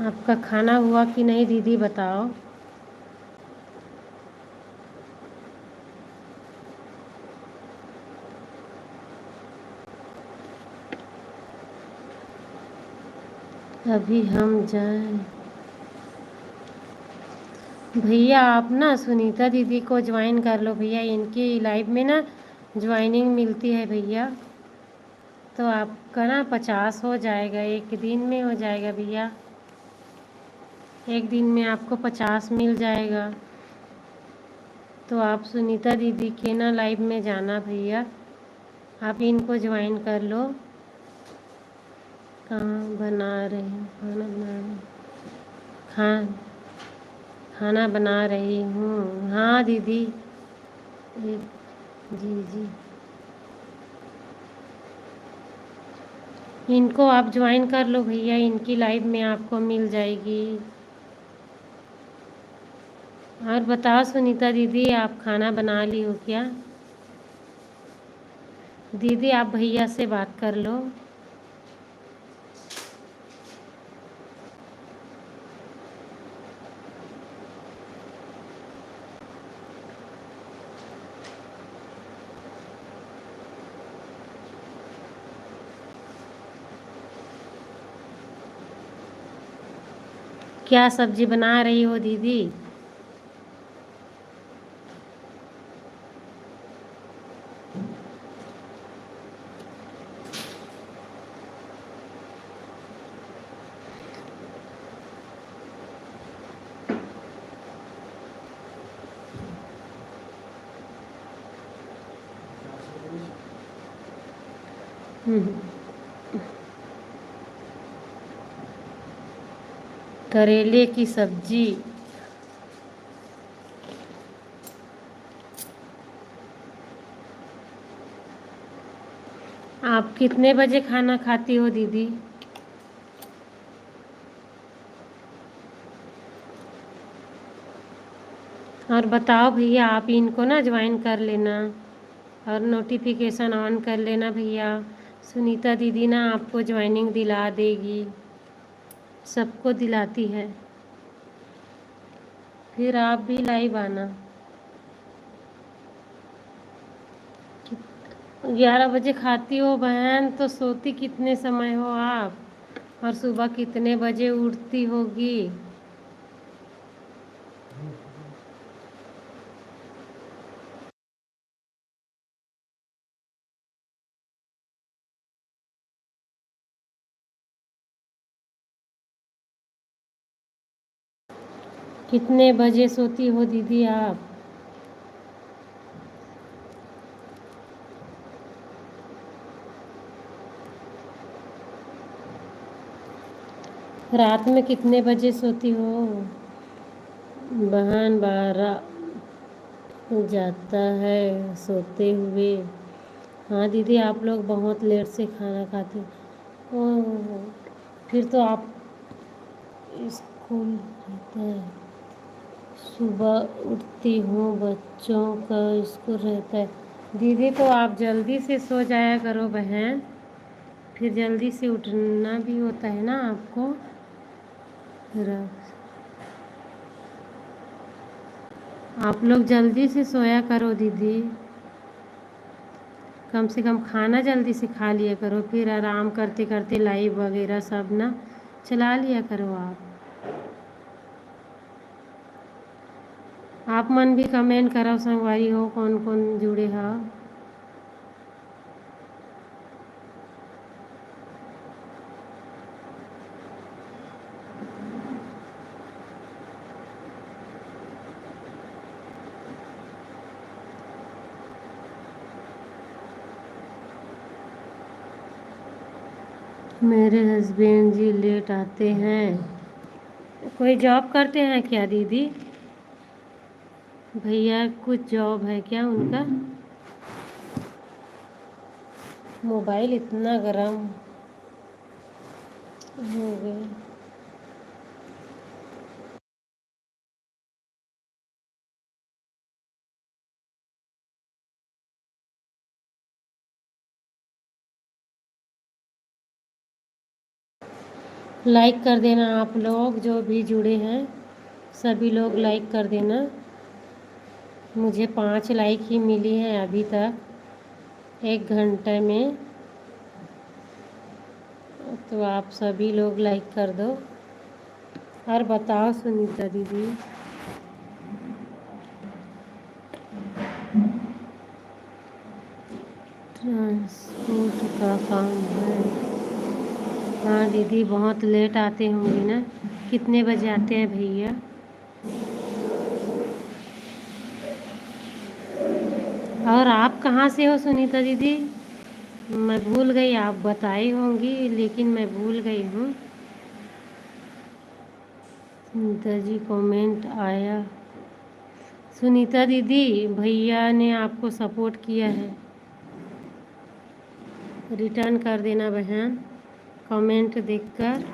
आपका खाना हुआ कि नहीं दीदी बताओ। अभी हम जाएं भैया, आप ना सुनीता दीदी को ज्वाइन कर लो भैया, इनकी लाइव में ना ज्वाइनिंग मिलती है भैया, तो आपका ना 50 हो जाएगा, एक दिन में हो जाएगा भैया, एक दिन में आपको 50 मिल जाएगा। तो आप सुनीता दीदी के ना लाइव में जाना भैया, आप इनको ज्वाइन कर लो। कहाँ बना रहे हैं, खाना बना रहे, खान खाना बना रही हूँ, हाँ दीदी। जी जी, इनको आप ज्वाइन कर लो भैया, इनकी लाइव में आपको मिल जाएगी। और बताओ सुनीता दीदी, आप खाना बना ली हो क्या? दीदी आप भैया से बात कर लो। क्या सब्जी बना रही हो दीदी? हम्म, करेले की सब्जी। आप कितने बजे खाना खाती हो दीदी? और बताओ भैया, आप इनको ना ज्वाइन कर लेना और नोटिफिकेशन ऑन कर लेना भैया। सुनीता दीदी ना आपको ज्वाइनिंग दिला देगी, सबको दिलाती है। फिर आप भी लाइव आना। 11 बजे खाती हो बहन, तो सोती कितने समय हो आप? और सुबह कितने बजे उठती होगी? कितने बजे सोती हो दीदी आप? रात में कितने बजे सोती हो बहन? 12 जाता है सोते हुए। हाँ दीदी, आप लोग बहुत लेट से खाना खाते हो। ओह, फिर तो आप स्कूल रहता है। सुबह उठती हूँ, बच्चों का स्कूल रहता है। दीदी तो आप जल्दी से सो जाया करो बहन, फिर जल्दी से उठना भी होता है ना आपको। आप लोग जल्दी से सोया करो दीदी, कम से कम खाना जल्दी से खा लिया करो, फिर आराम करते करते लाइव वगैरह सब ना चला लिया करो आप मन भी कमेंट करो संगवारी हो, कौन कौन जुड़े हो। मेरे हस्बैंड जी लेट आते हैं। कोई जॉब करते हैं क्या दीदी? भैया कुछ जॉब है क्या उनका? मोबाइल इतना गर्म हो गया। लाइक कर देना आप लोग जो भी जुड़े हैं, सभी लोग लाइक कर देना। मुझे 5 लाइक ही मिली हैं अभी तक 1 घंटे में, तो आप सभी लोग लाइक कर दो। और बताओ सुनीता दीदी। ट्रांसपोर्ट का काम है। हाँ दीदी, बहुत लेट आते होंगे ना? कितने बजे आते हैं भैया? और आप कहाँ से हो सुनीता दीदी? मैं भूल गई, आप बताई होंगी लेकिन मैं भूल गई हूँ। सुनीता जी कमेंट आया। सुनीता दीदी, भैया ने आपको सपोर्ट किया है, रिटर्न कर देना बहन कमेंट देखकर।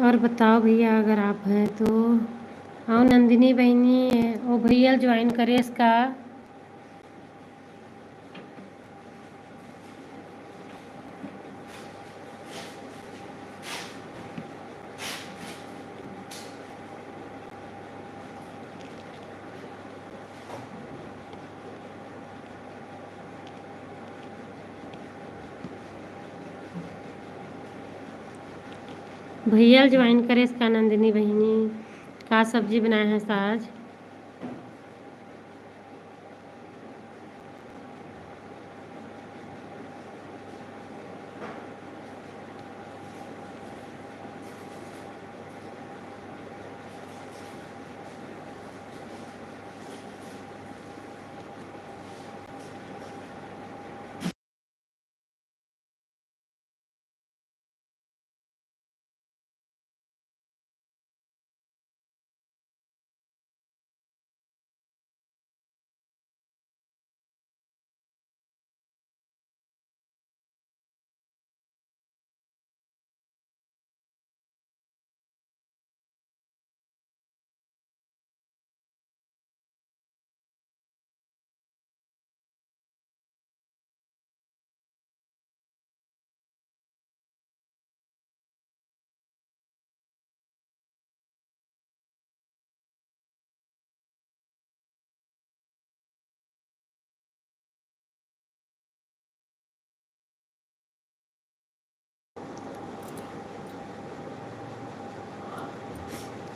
और बताओ भैया अगर आप हैं तो। हाँ नंदिनी बहनी वो भैया ज्वाइन करे इसका। भैया ज्वाइन करे इसका नंदिनी बहनी। का सब्जी बनाए हैं आज।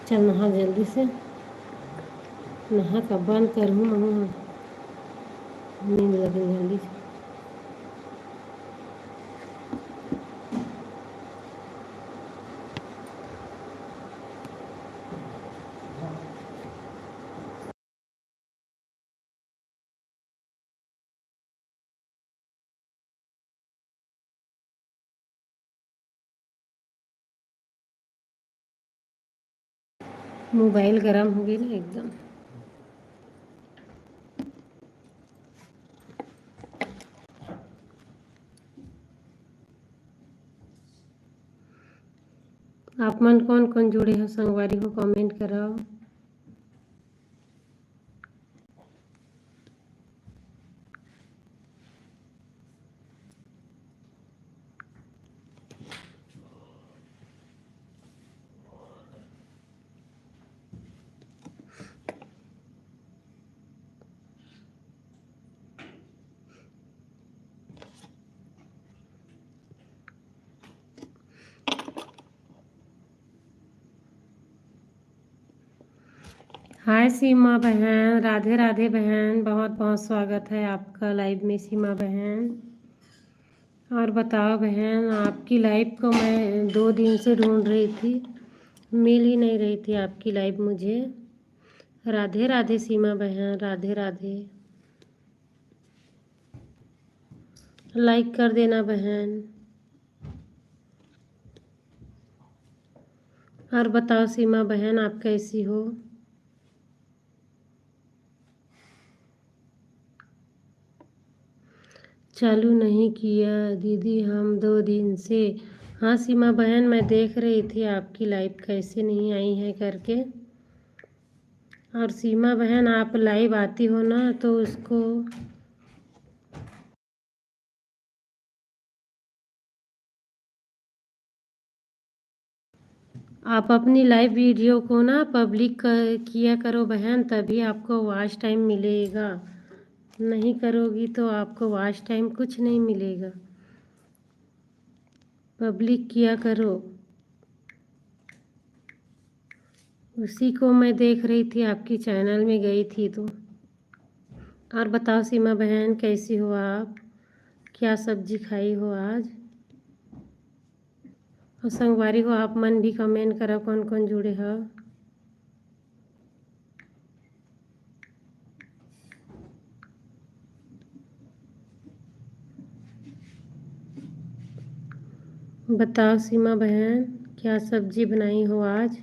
चल नहा जल्दी से। नहा का बंद करूँ नींद लगे जल्दी से। मोबाइल गर्म हो गई ना एकदम। आप मन कौन कौन जुड़े हो संगवारी हो कमेंट कराओ। हाय सीमा बहन, राधे राधे बहन, बहुत बहुत स्वागत है आपका लाइव में सीमा बहन। और बताओ बहन, आपकी लाइव को मैं 2 दिन से ढूंढ रही थी, मिल ही नहीं रही थी आपकी लाइव मुझे। राधे राधे सीमा बहन, राधे राधे। लाइक कर देना बहन। और बताओ सीमा बहन, आप कैसी हो। चालू नहीं किया दीदी हम 2 दिन से। हाँ सीमा बहन, मैं देख रही थी आपकी लाइव कैसे नहीं आई है करके। और सीमा बहन, आप लाइव आती हो ना तो उसको आप अपनी लाइव वीडियो को ना पब्लिक किया करो बहन, तभी आपको वॉच टाइम मिलेगा। नहीं करोगी तो आपको वॉच टाइम कुछ नहीं मिलेगा। पब्लिक किया करो। उसी को मैं देख रही थी, आपकी चैनल में गई थी तो। और बताओ सीमा बहन, कैसी हो आप। क्या सब्जी खाई हो आज। और संगवारी हो आप मन भी कमेंट करो कौन कौन जुड़े हो। बताओ सीमा बहन, क्या सब्जी बनाई हो आज।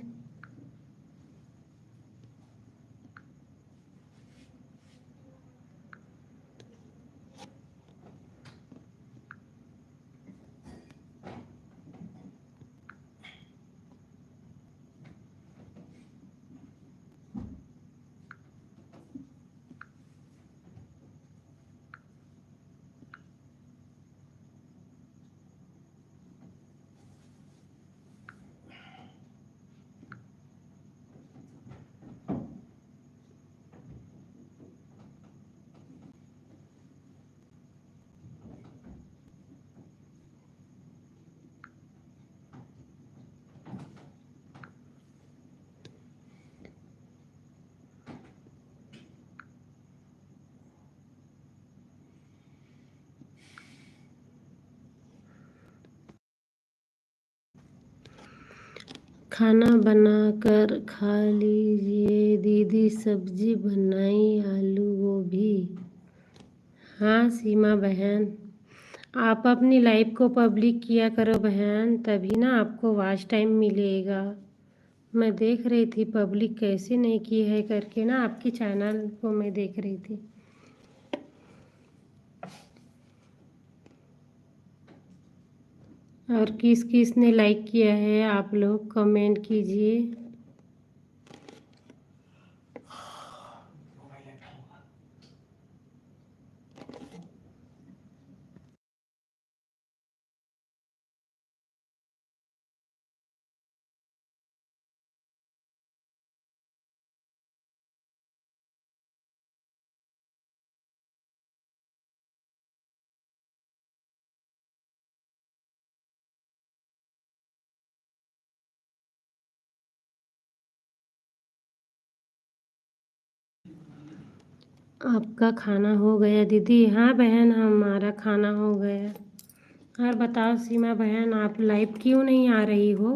खाना बनाकर खा लीजिए दीदी, सब्जी बनाई आलू गोभी। हाँ सीमा बहन, आप अपनी लाइव को पब्लिक किया करो बहन, तभी ना आपको वॉच टाइम मिलेगा। मैं देख रही थी पब्लिक कैसे नहीं की है करके ना, आपकी चैनल को मैं देख रही थी। और किस किस ने लाइक किया है आप लोग कमेंट कीजिए। आपका खाना हो गया दीदी? हाँ बहन, हमारा खाना हो गया। और बताओ सीमा बहन, आप लाइव क्यों नहीं आ रही हो?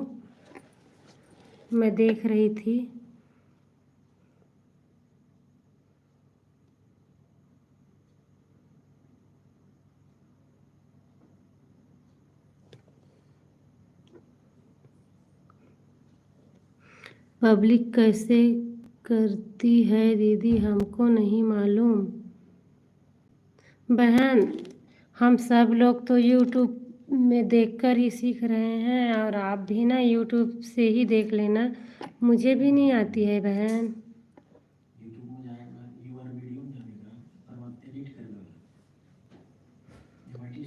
मैं देख रही थी। पब्लिक कैसे करती है दीदी, हमको नहीं मालूम। बहन, हम सब लोग तो यूट्यूब में देखकर ही सीख रहे हैं, और आप भी ना यूट्यूब से ही देख लेना। मुझे भी नहीं आती है बहन।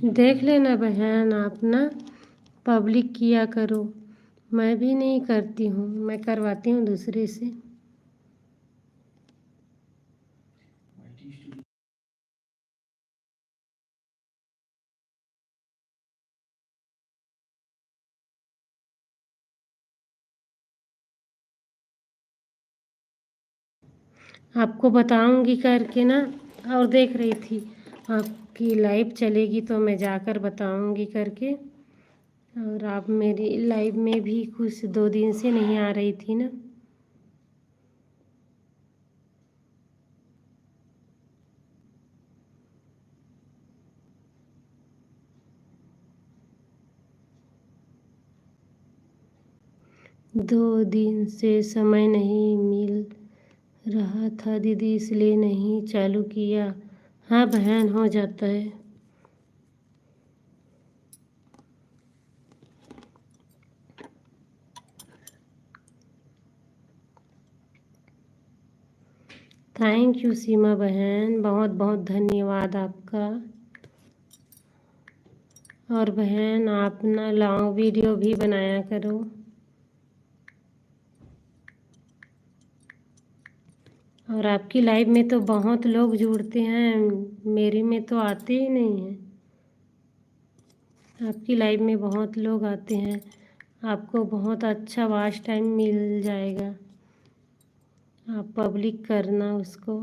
देख लेना बहन, आप ना पब्लिक किया करो। मैं भी नहीं करती हूँ, मैं करवाती हूँ दूसरे से। आपको बताऊंगी करके ना, और देख रही थी आपकी लाइव चलेगी तो मैं जाकर बताऊंगी करके। और आप मेरी लाइव में भी कुछ 2 दिन से नहीं आ रही थी ना। दो दिन से समय नहीं मिल रहा था दीदी, इसलिए नहीं चालू किया। हाँ बहन, हो जाता है। थैंक यू सीमा बहन, बहुत बहुत धन्यवाद आपका। और बहन, आप ना लॉन्ग वीडियो भी बनाया करो। और आपकी लाइव में तो बहुत लोग जुड़ते हैं, मेरी में तो आते ही नहीं हैं। आपकी लाइव में बहुत लोग आते हैं, आपको बहुत अच्छा वॉच टाइम मिल जाएगा। आप पब्लिक करना उसको।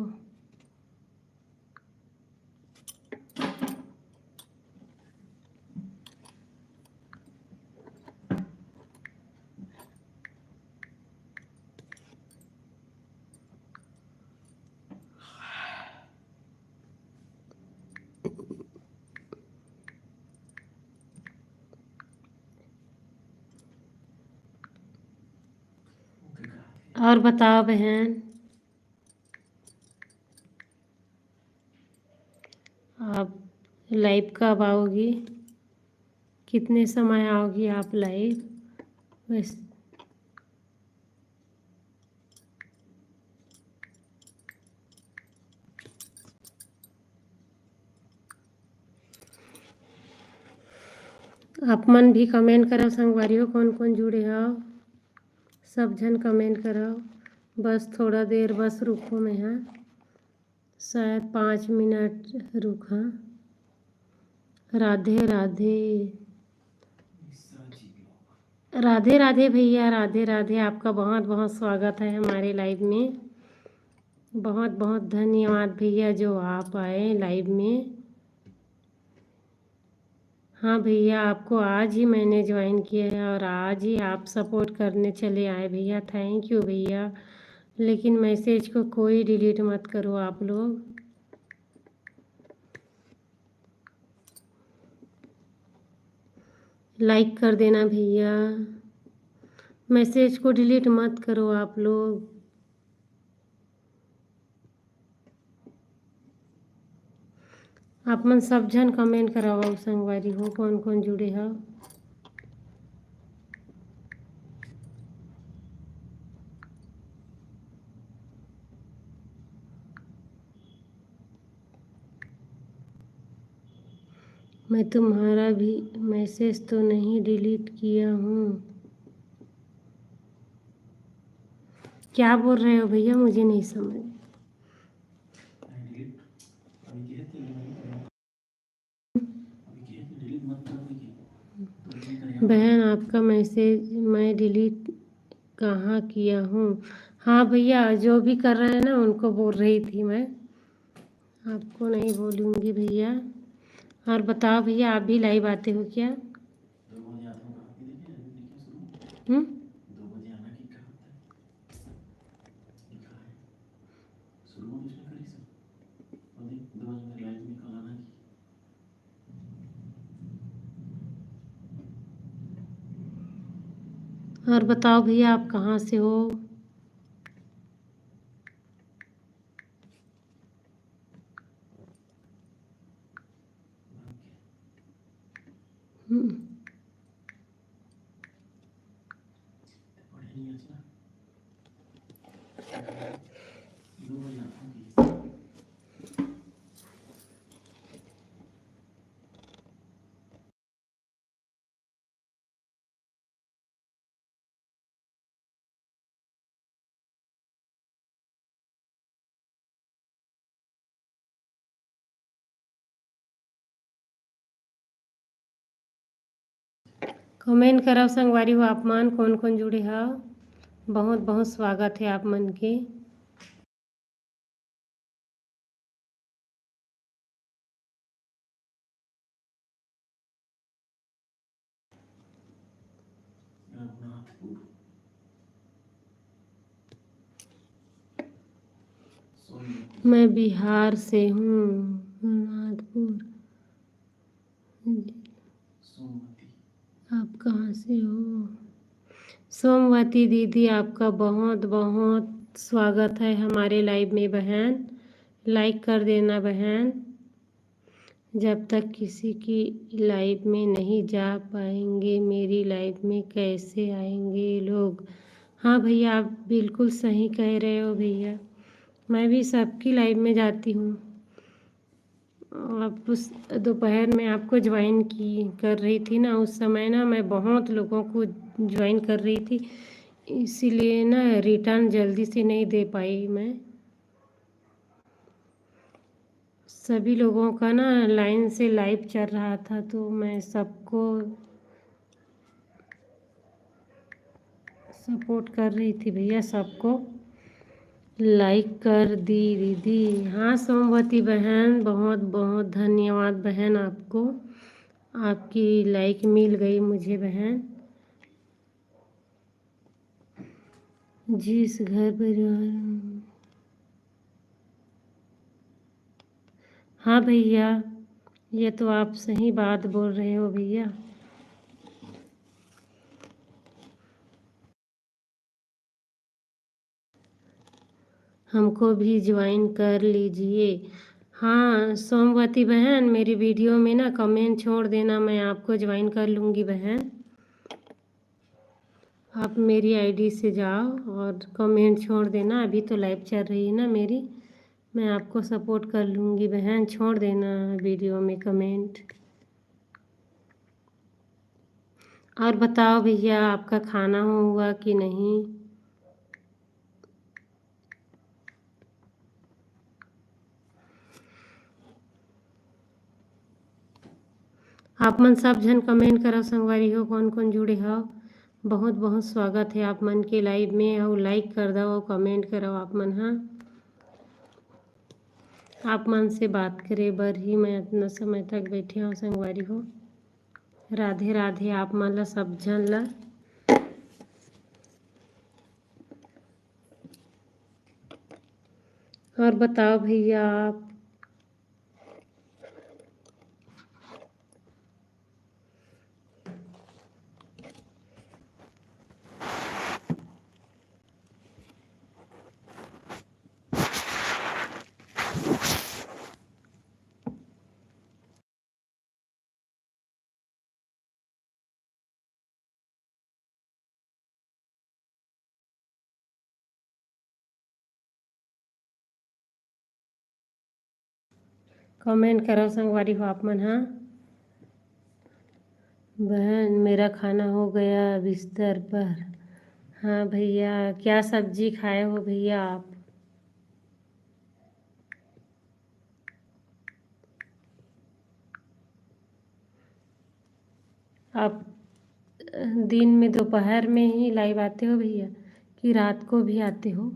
और बताओ बहन, आप लाइव कब आओगी? कितने समय आओगी आप लाइव? वैसे आप मन भी कमेंट करो संगवारी हो, कौन कौन जुड़े हो सब जन कमेंट करो। बस थोड़ा देर बस रुको, मैं हाँ शायद 5 मिनट रुका। राधे राधे। राधे राधे भैया, राधे राधे। आपका बहुत बहुत स्वागत है हमारे लाइव में। बहुत बहुत धन्यवाद भैया जो आप आए लाइव में। हाँ भैया, आपको आज ही मैंने ज्वाइन किया है और आज ही आप सपोर्ट करने चले आए भैया। थैंक यू भैया। लेकिन मैसेज को कोई डिलीट मत करो आप लोग। लाइक कर देना भैया। मैसेज को डिलीट मत करो आप लोग। आप मन सब जन कमेंट कराओ संगवारी हो, कौन कौन जुड़े हो। मैं तुम्हारा भी मैसेज तो नहीं डिलीट किया हूँ। क्या बोल रहे हो भैया, मुझे नहीं समझ। बहन, आपका मैसेज मैं डिलीट कहाँ किया हूँ। हाँ भैया, जो भी कर रहे हैं ना उनको बोल रही थी मैं, आपको नहीं बोलूँगी भैया। और बताओ भैया, आप भी लाइव आते हो क्या? हम्म? और बताओ भैया, आप कहाँ से हो? हम्म। कमेंट करो संगवारी हो आप मन, कौन कौन जुड़े हो। बहुत बहुत स्वागत है आप मन के। मैं बिहार से हूँ, नागपुर। आप कहाँ से हो? सोमवती दीदी, आपका बहुत बहुत स्वागत है हमारे लाइव में बहन। लाइक कर देना बहन। जब तक किसी की लाइव में नहीं जा पाएंगे, मेरी लाइव में कैसे आएंगे लोग। हाँ भैया, आप बिल्कुल सही कह रहे हो भैया। मैं भी सबकी लाइव में जाती हूँ। आप उस दोपहर में आपको ज्वाइन की कर रही थी ना, उस समय ना मैं बहुत लोगों को ज्वाइन कर रही थी, इसीलिए ना रिटर्न जल्दी से नहीं दे पाई मैं। सभी लोगों का ना लाइन से लाइव चल रहा था तो मैं सबको सपोर्ट कर रही थी भैया। सबको लाइक कर दी दीदी। हाँ सोमवती बहन, बहुत बहुत धन्यवाद बहन आपको। आपकी लाइक मिल गई मुझे बहन। जिस घर परिवार। हाँ भैया, ये तो आप सही बात बोल रहे हो भैया। हमको भी ज्वाइन कर लीजिए। हाँ सोमवती बहन, मेरी वीडियो में ना कमेंट छोड़ देना, मैं आपको ज्वाइन कर लूँगी बहन। आप मेरी आईडी से जाओ और कमेंट छोड़ देना। अभी तो लाइव चल रही है ना मेरी, मैं आपको सपोर्ट कर लूँगी बहन। छोड़ देना वीडियो में कमेंट। और बताओ भैया, आपका खाना हुआ कि नहीं? आप मन सब जन कमेंट करो संगवारी हो, कौन कौन जुड़े हो। बहुत बहुत स्वागत है आप मन के लाइव में। और लाइक कर दो और कमेंट करो आप मन। हाँ, आप मन से बात करे बर ही मैं इतना समय तक बैठी हूँ संगवारी हो। राधे राधे आप मन ला सब झन ला। और बताओ भैया आप। कमेंट करो संगवारी हो आप मन। हाँ बहन मेरा खाना हो गया बिस्तर पर। हाँ भैया क्या सब्जी खाए हो भैया आप। आप दिन में दोपहर में ही लाइव आते हो भैया कि रात को भी आते हो।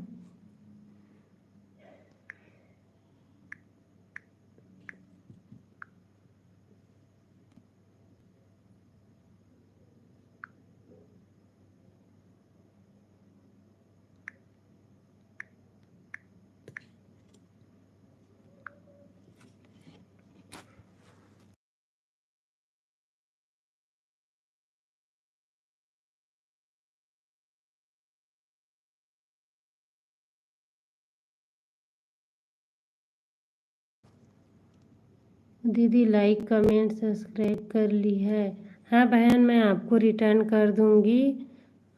दीदी लाइक कमेंट सब्सक्राइब कर ली है। हाँ बहन मैं आपको रिटर्न कर दूंगी।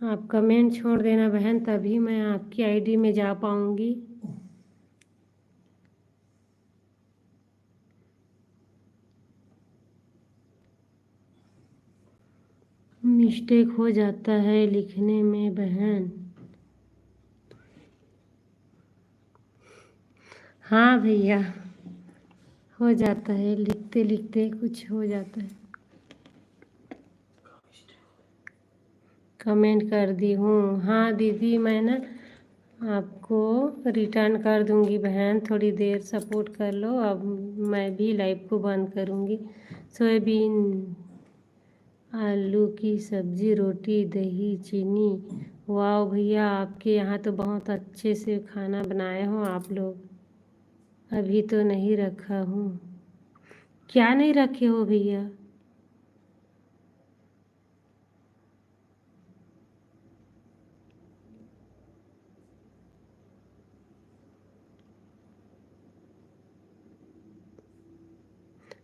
आप कमेंट छोड़ देना बहन तभी मैं आपकी आईडी में जा पाऊंगी। मिस्टेक हो जाता है लिखने में बहन। हाँ भैया हो जाता है लिखते लिखते कुछ हो जाता है। कमेंट कर दी हूँ। हाँ दीदी मैं ना आपको रिटर्न कर दूंगी बहन थोड़ी देर सपोर्ट कर लो। अब मैं भी लाइव को बंद करूंगी। सोयाबीन आलू की सब्जी रोटी दही चीनी। वाह भैया आपके यहाँ तो बहुत अच्छे से खाना बनाए हो आप लोग। अभी तो नहीं रखा हूँ। क्या नहीं रखे हो भैया।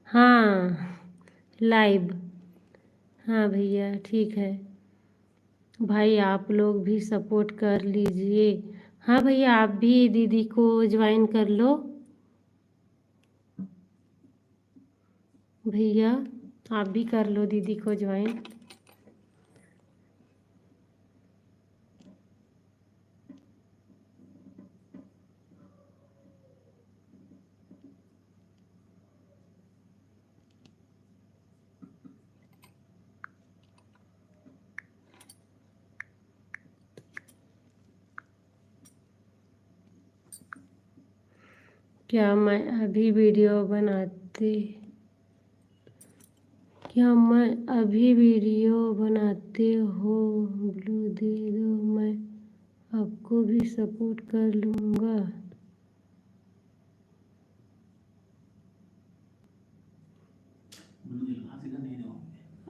हाँ लाइव। हाँ भैया ठीक है। भाई आप लोग भी सपोर्ट कर लीजिए। हाँ भैया आप भी दीदी को ज्वाइन कर लो। भैया आप भी कर लो दीदी को ज्वाइन। क्या मैं अभी वीडियो बनाते क्या मैं अभी वीडियो बनाते हो ब्लू दे दो मैं आपको भी सपोर्ट कर लूँगा।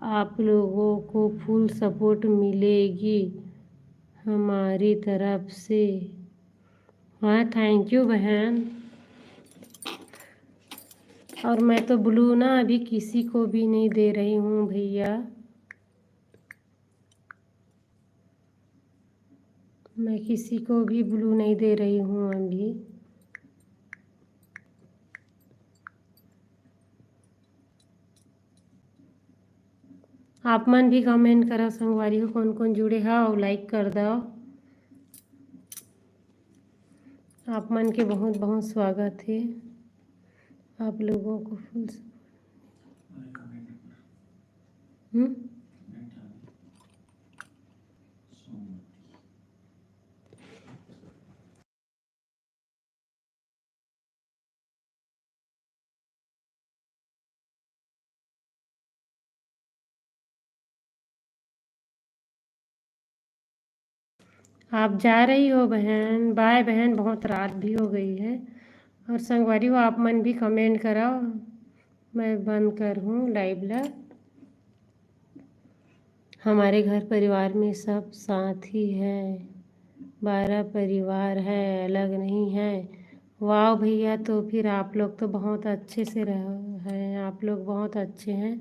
आप लोगों को फुल सपोर्ट मिलेगी हमारी तरफ से। हाँ थैंक यू बहन। और मैं तो ब्लू ना अभी किसी को भी नहीं दे रही हूँ भैया। मैं किसी को भी ब्लू नहीं दे रही हूँ अभी। आप मन भी कमेंट करो संगवारी हो कौन कौन जुड़े हो और लाइक कर दो। आप मन के बहुत बहुत स्वागत है। आप लोगों को फुल आप जा रही हो बहन? बाय बहन, बहुत रात भी हो गई है। और संगवारी हो आप मन भी कमेंट कराओ। मैं बंद कर हूँ लाइव ला। हमारे घर परिवार में सब साथ ही है, 12 परिवार है, अलग नहीं है। वाह भैया, तो फिर आप लोग तो बहुत अच्छे से रह हैं, आप लोग बहुत अच्छे हैं।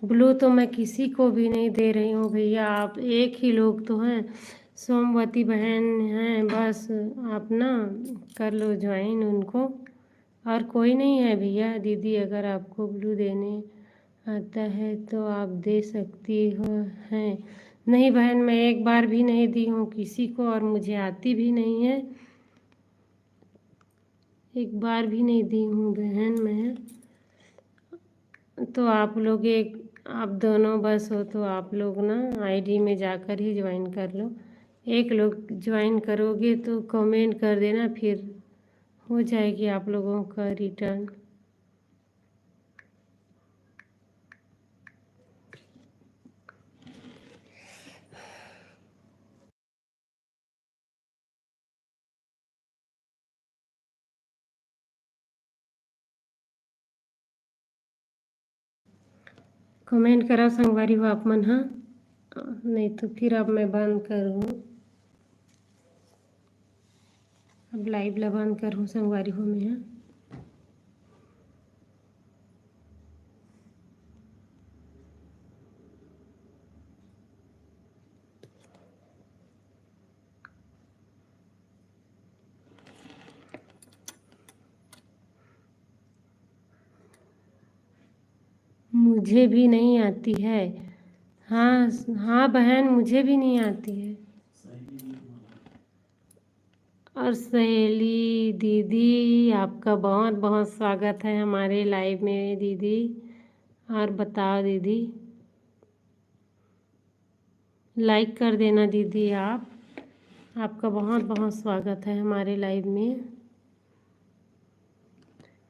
ब्लू तो मैं किसी को भी नहीं दे रही हूँ भैया, आप एक ही लोग तो हैं, सोमवती बहन हैं बस। आप ना कर लो ज्वाइन उनको, और कोई नहीं है भैया। दीदी अगर आपको ब्लू देने आता है तो आप दे सकती हो हैं। नहीं बहन, मैं एक बार भी नहीं दी हूँ किसी को, और मुझे आती भी नहीं है, एक बार भी नहीं दी हूँ बहन मैं। तो आप लोग आप दोनों बस हो तो आप लोग ना आईडी में जाकर ही ज्वाइन कर लो। एक लोग ज्वाइन करोगे तो कमेंट कर देना, फिर हो जाएगी आप लोगों का रिटर्न। कमेंट करो संगवारी हो आप मन। हाँ, नहीं तो फिर अब मैं बंद करूँ, अब लाइव ला बंद करूँ संगवारी हो मैं। हाँ, मुझे भी नहीं आती है। हाँ हाँ बहन, मुझे भी नहीं आती है। और सहेली दीदी, आपका बहुत बहुत स्वागत है हमारे लाइव में दीदी। और बताओ दीदी, लाइक कर देना दीदी आप। आपका बहुत बहुत स्वागत है हमारे लाइव में।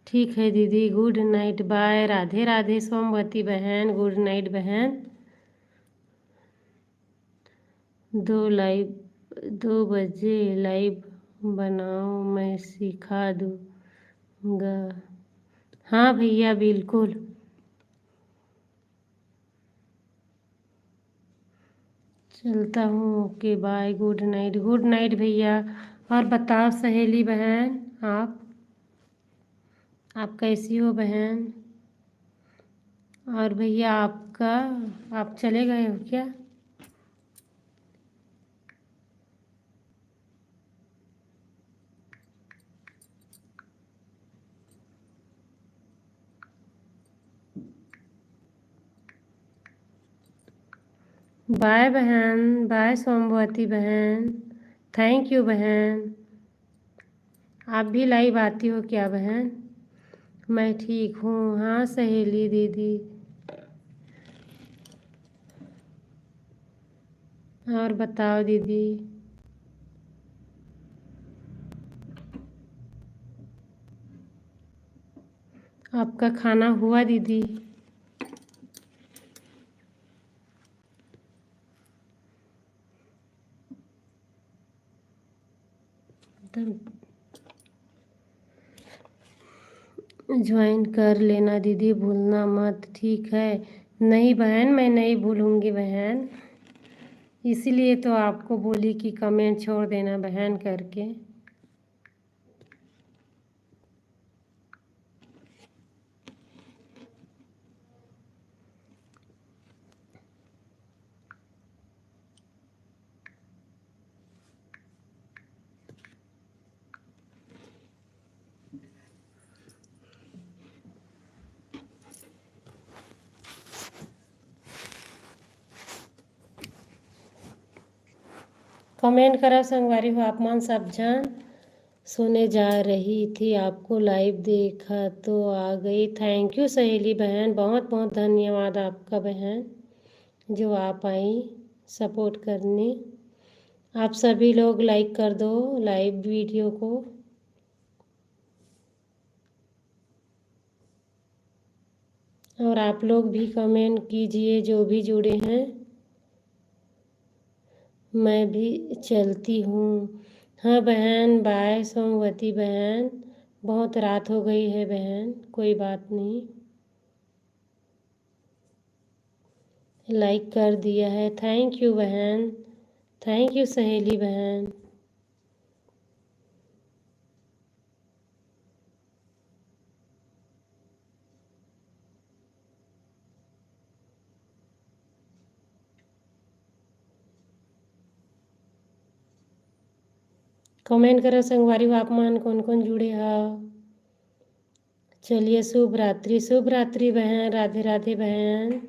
ठीक है दीदी, good night, bye, Radhe Radhe Somvati बहन, गुड नाइट बहन। 2 बजे लाइव बनाओ, मैं सिखा दूँगा। हाँ भैया बिल्कुल। चलता हूँ, ओके बाय, गुड नाइट भैया। और बताओ सहेली बहन, आप कैसी हो बहन? और भैया आप चले गए हो क्या? बाय बहन, बाय सोमवती बहन, थैंक यू बहन। आप भी लाइव आती हो क्या बहन? मैं ठीक हूँ, हाँ सहेली दीदी। और बताओ दीदी, आपका खाना हुआ दीदी? ज्वाइन कर लेना दीदी, भूलना मत, ठीक है? नहीं बहन, मैं नहीं भूलूंगी बहन, इसीलिए तो आपको बोली कि कमेंट छोड़ देना बहन करके। कमेंट करा संगवारी हो आप मन सब जन। सोने जा रही थी, आपको लाइव देखा तो आ गई। थैंक यू सहेली बहन, बहुत बहुत धन्यवाद आपका बहन, जो आप आई सपोर्ट करने। आप सभी लोग लाइक कर दो लाइव वीडियो को। और आप लोग भी कमेंट कीजिए जो भी जुड़े हैं। मैं भी चलती हूँ। हाँ बहन, बाय सोमवती बहन। बहुत रात हो गई है बहन, कोई बात नहीं। लाइक कर दिया है, थैंक यू बहन, थैंक यू सहेली बहन। कमेंट करो संगवारी हो आप मन कौन कौन जुड़े हो। चलिए शुभ रात्रि बहन, राधे राधे बहन।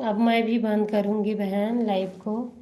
अब मैं भी बंद करूँगी बहन लाइव को।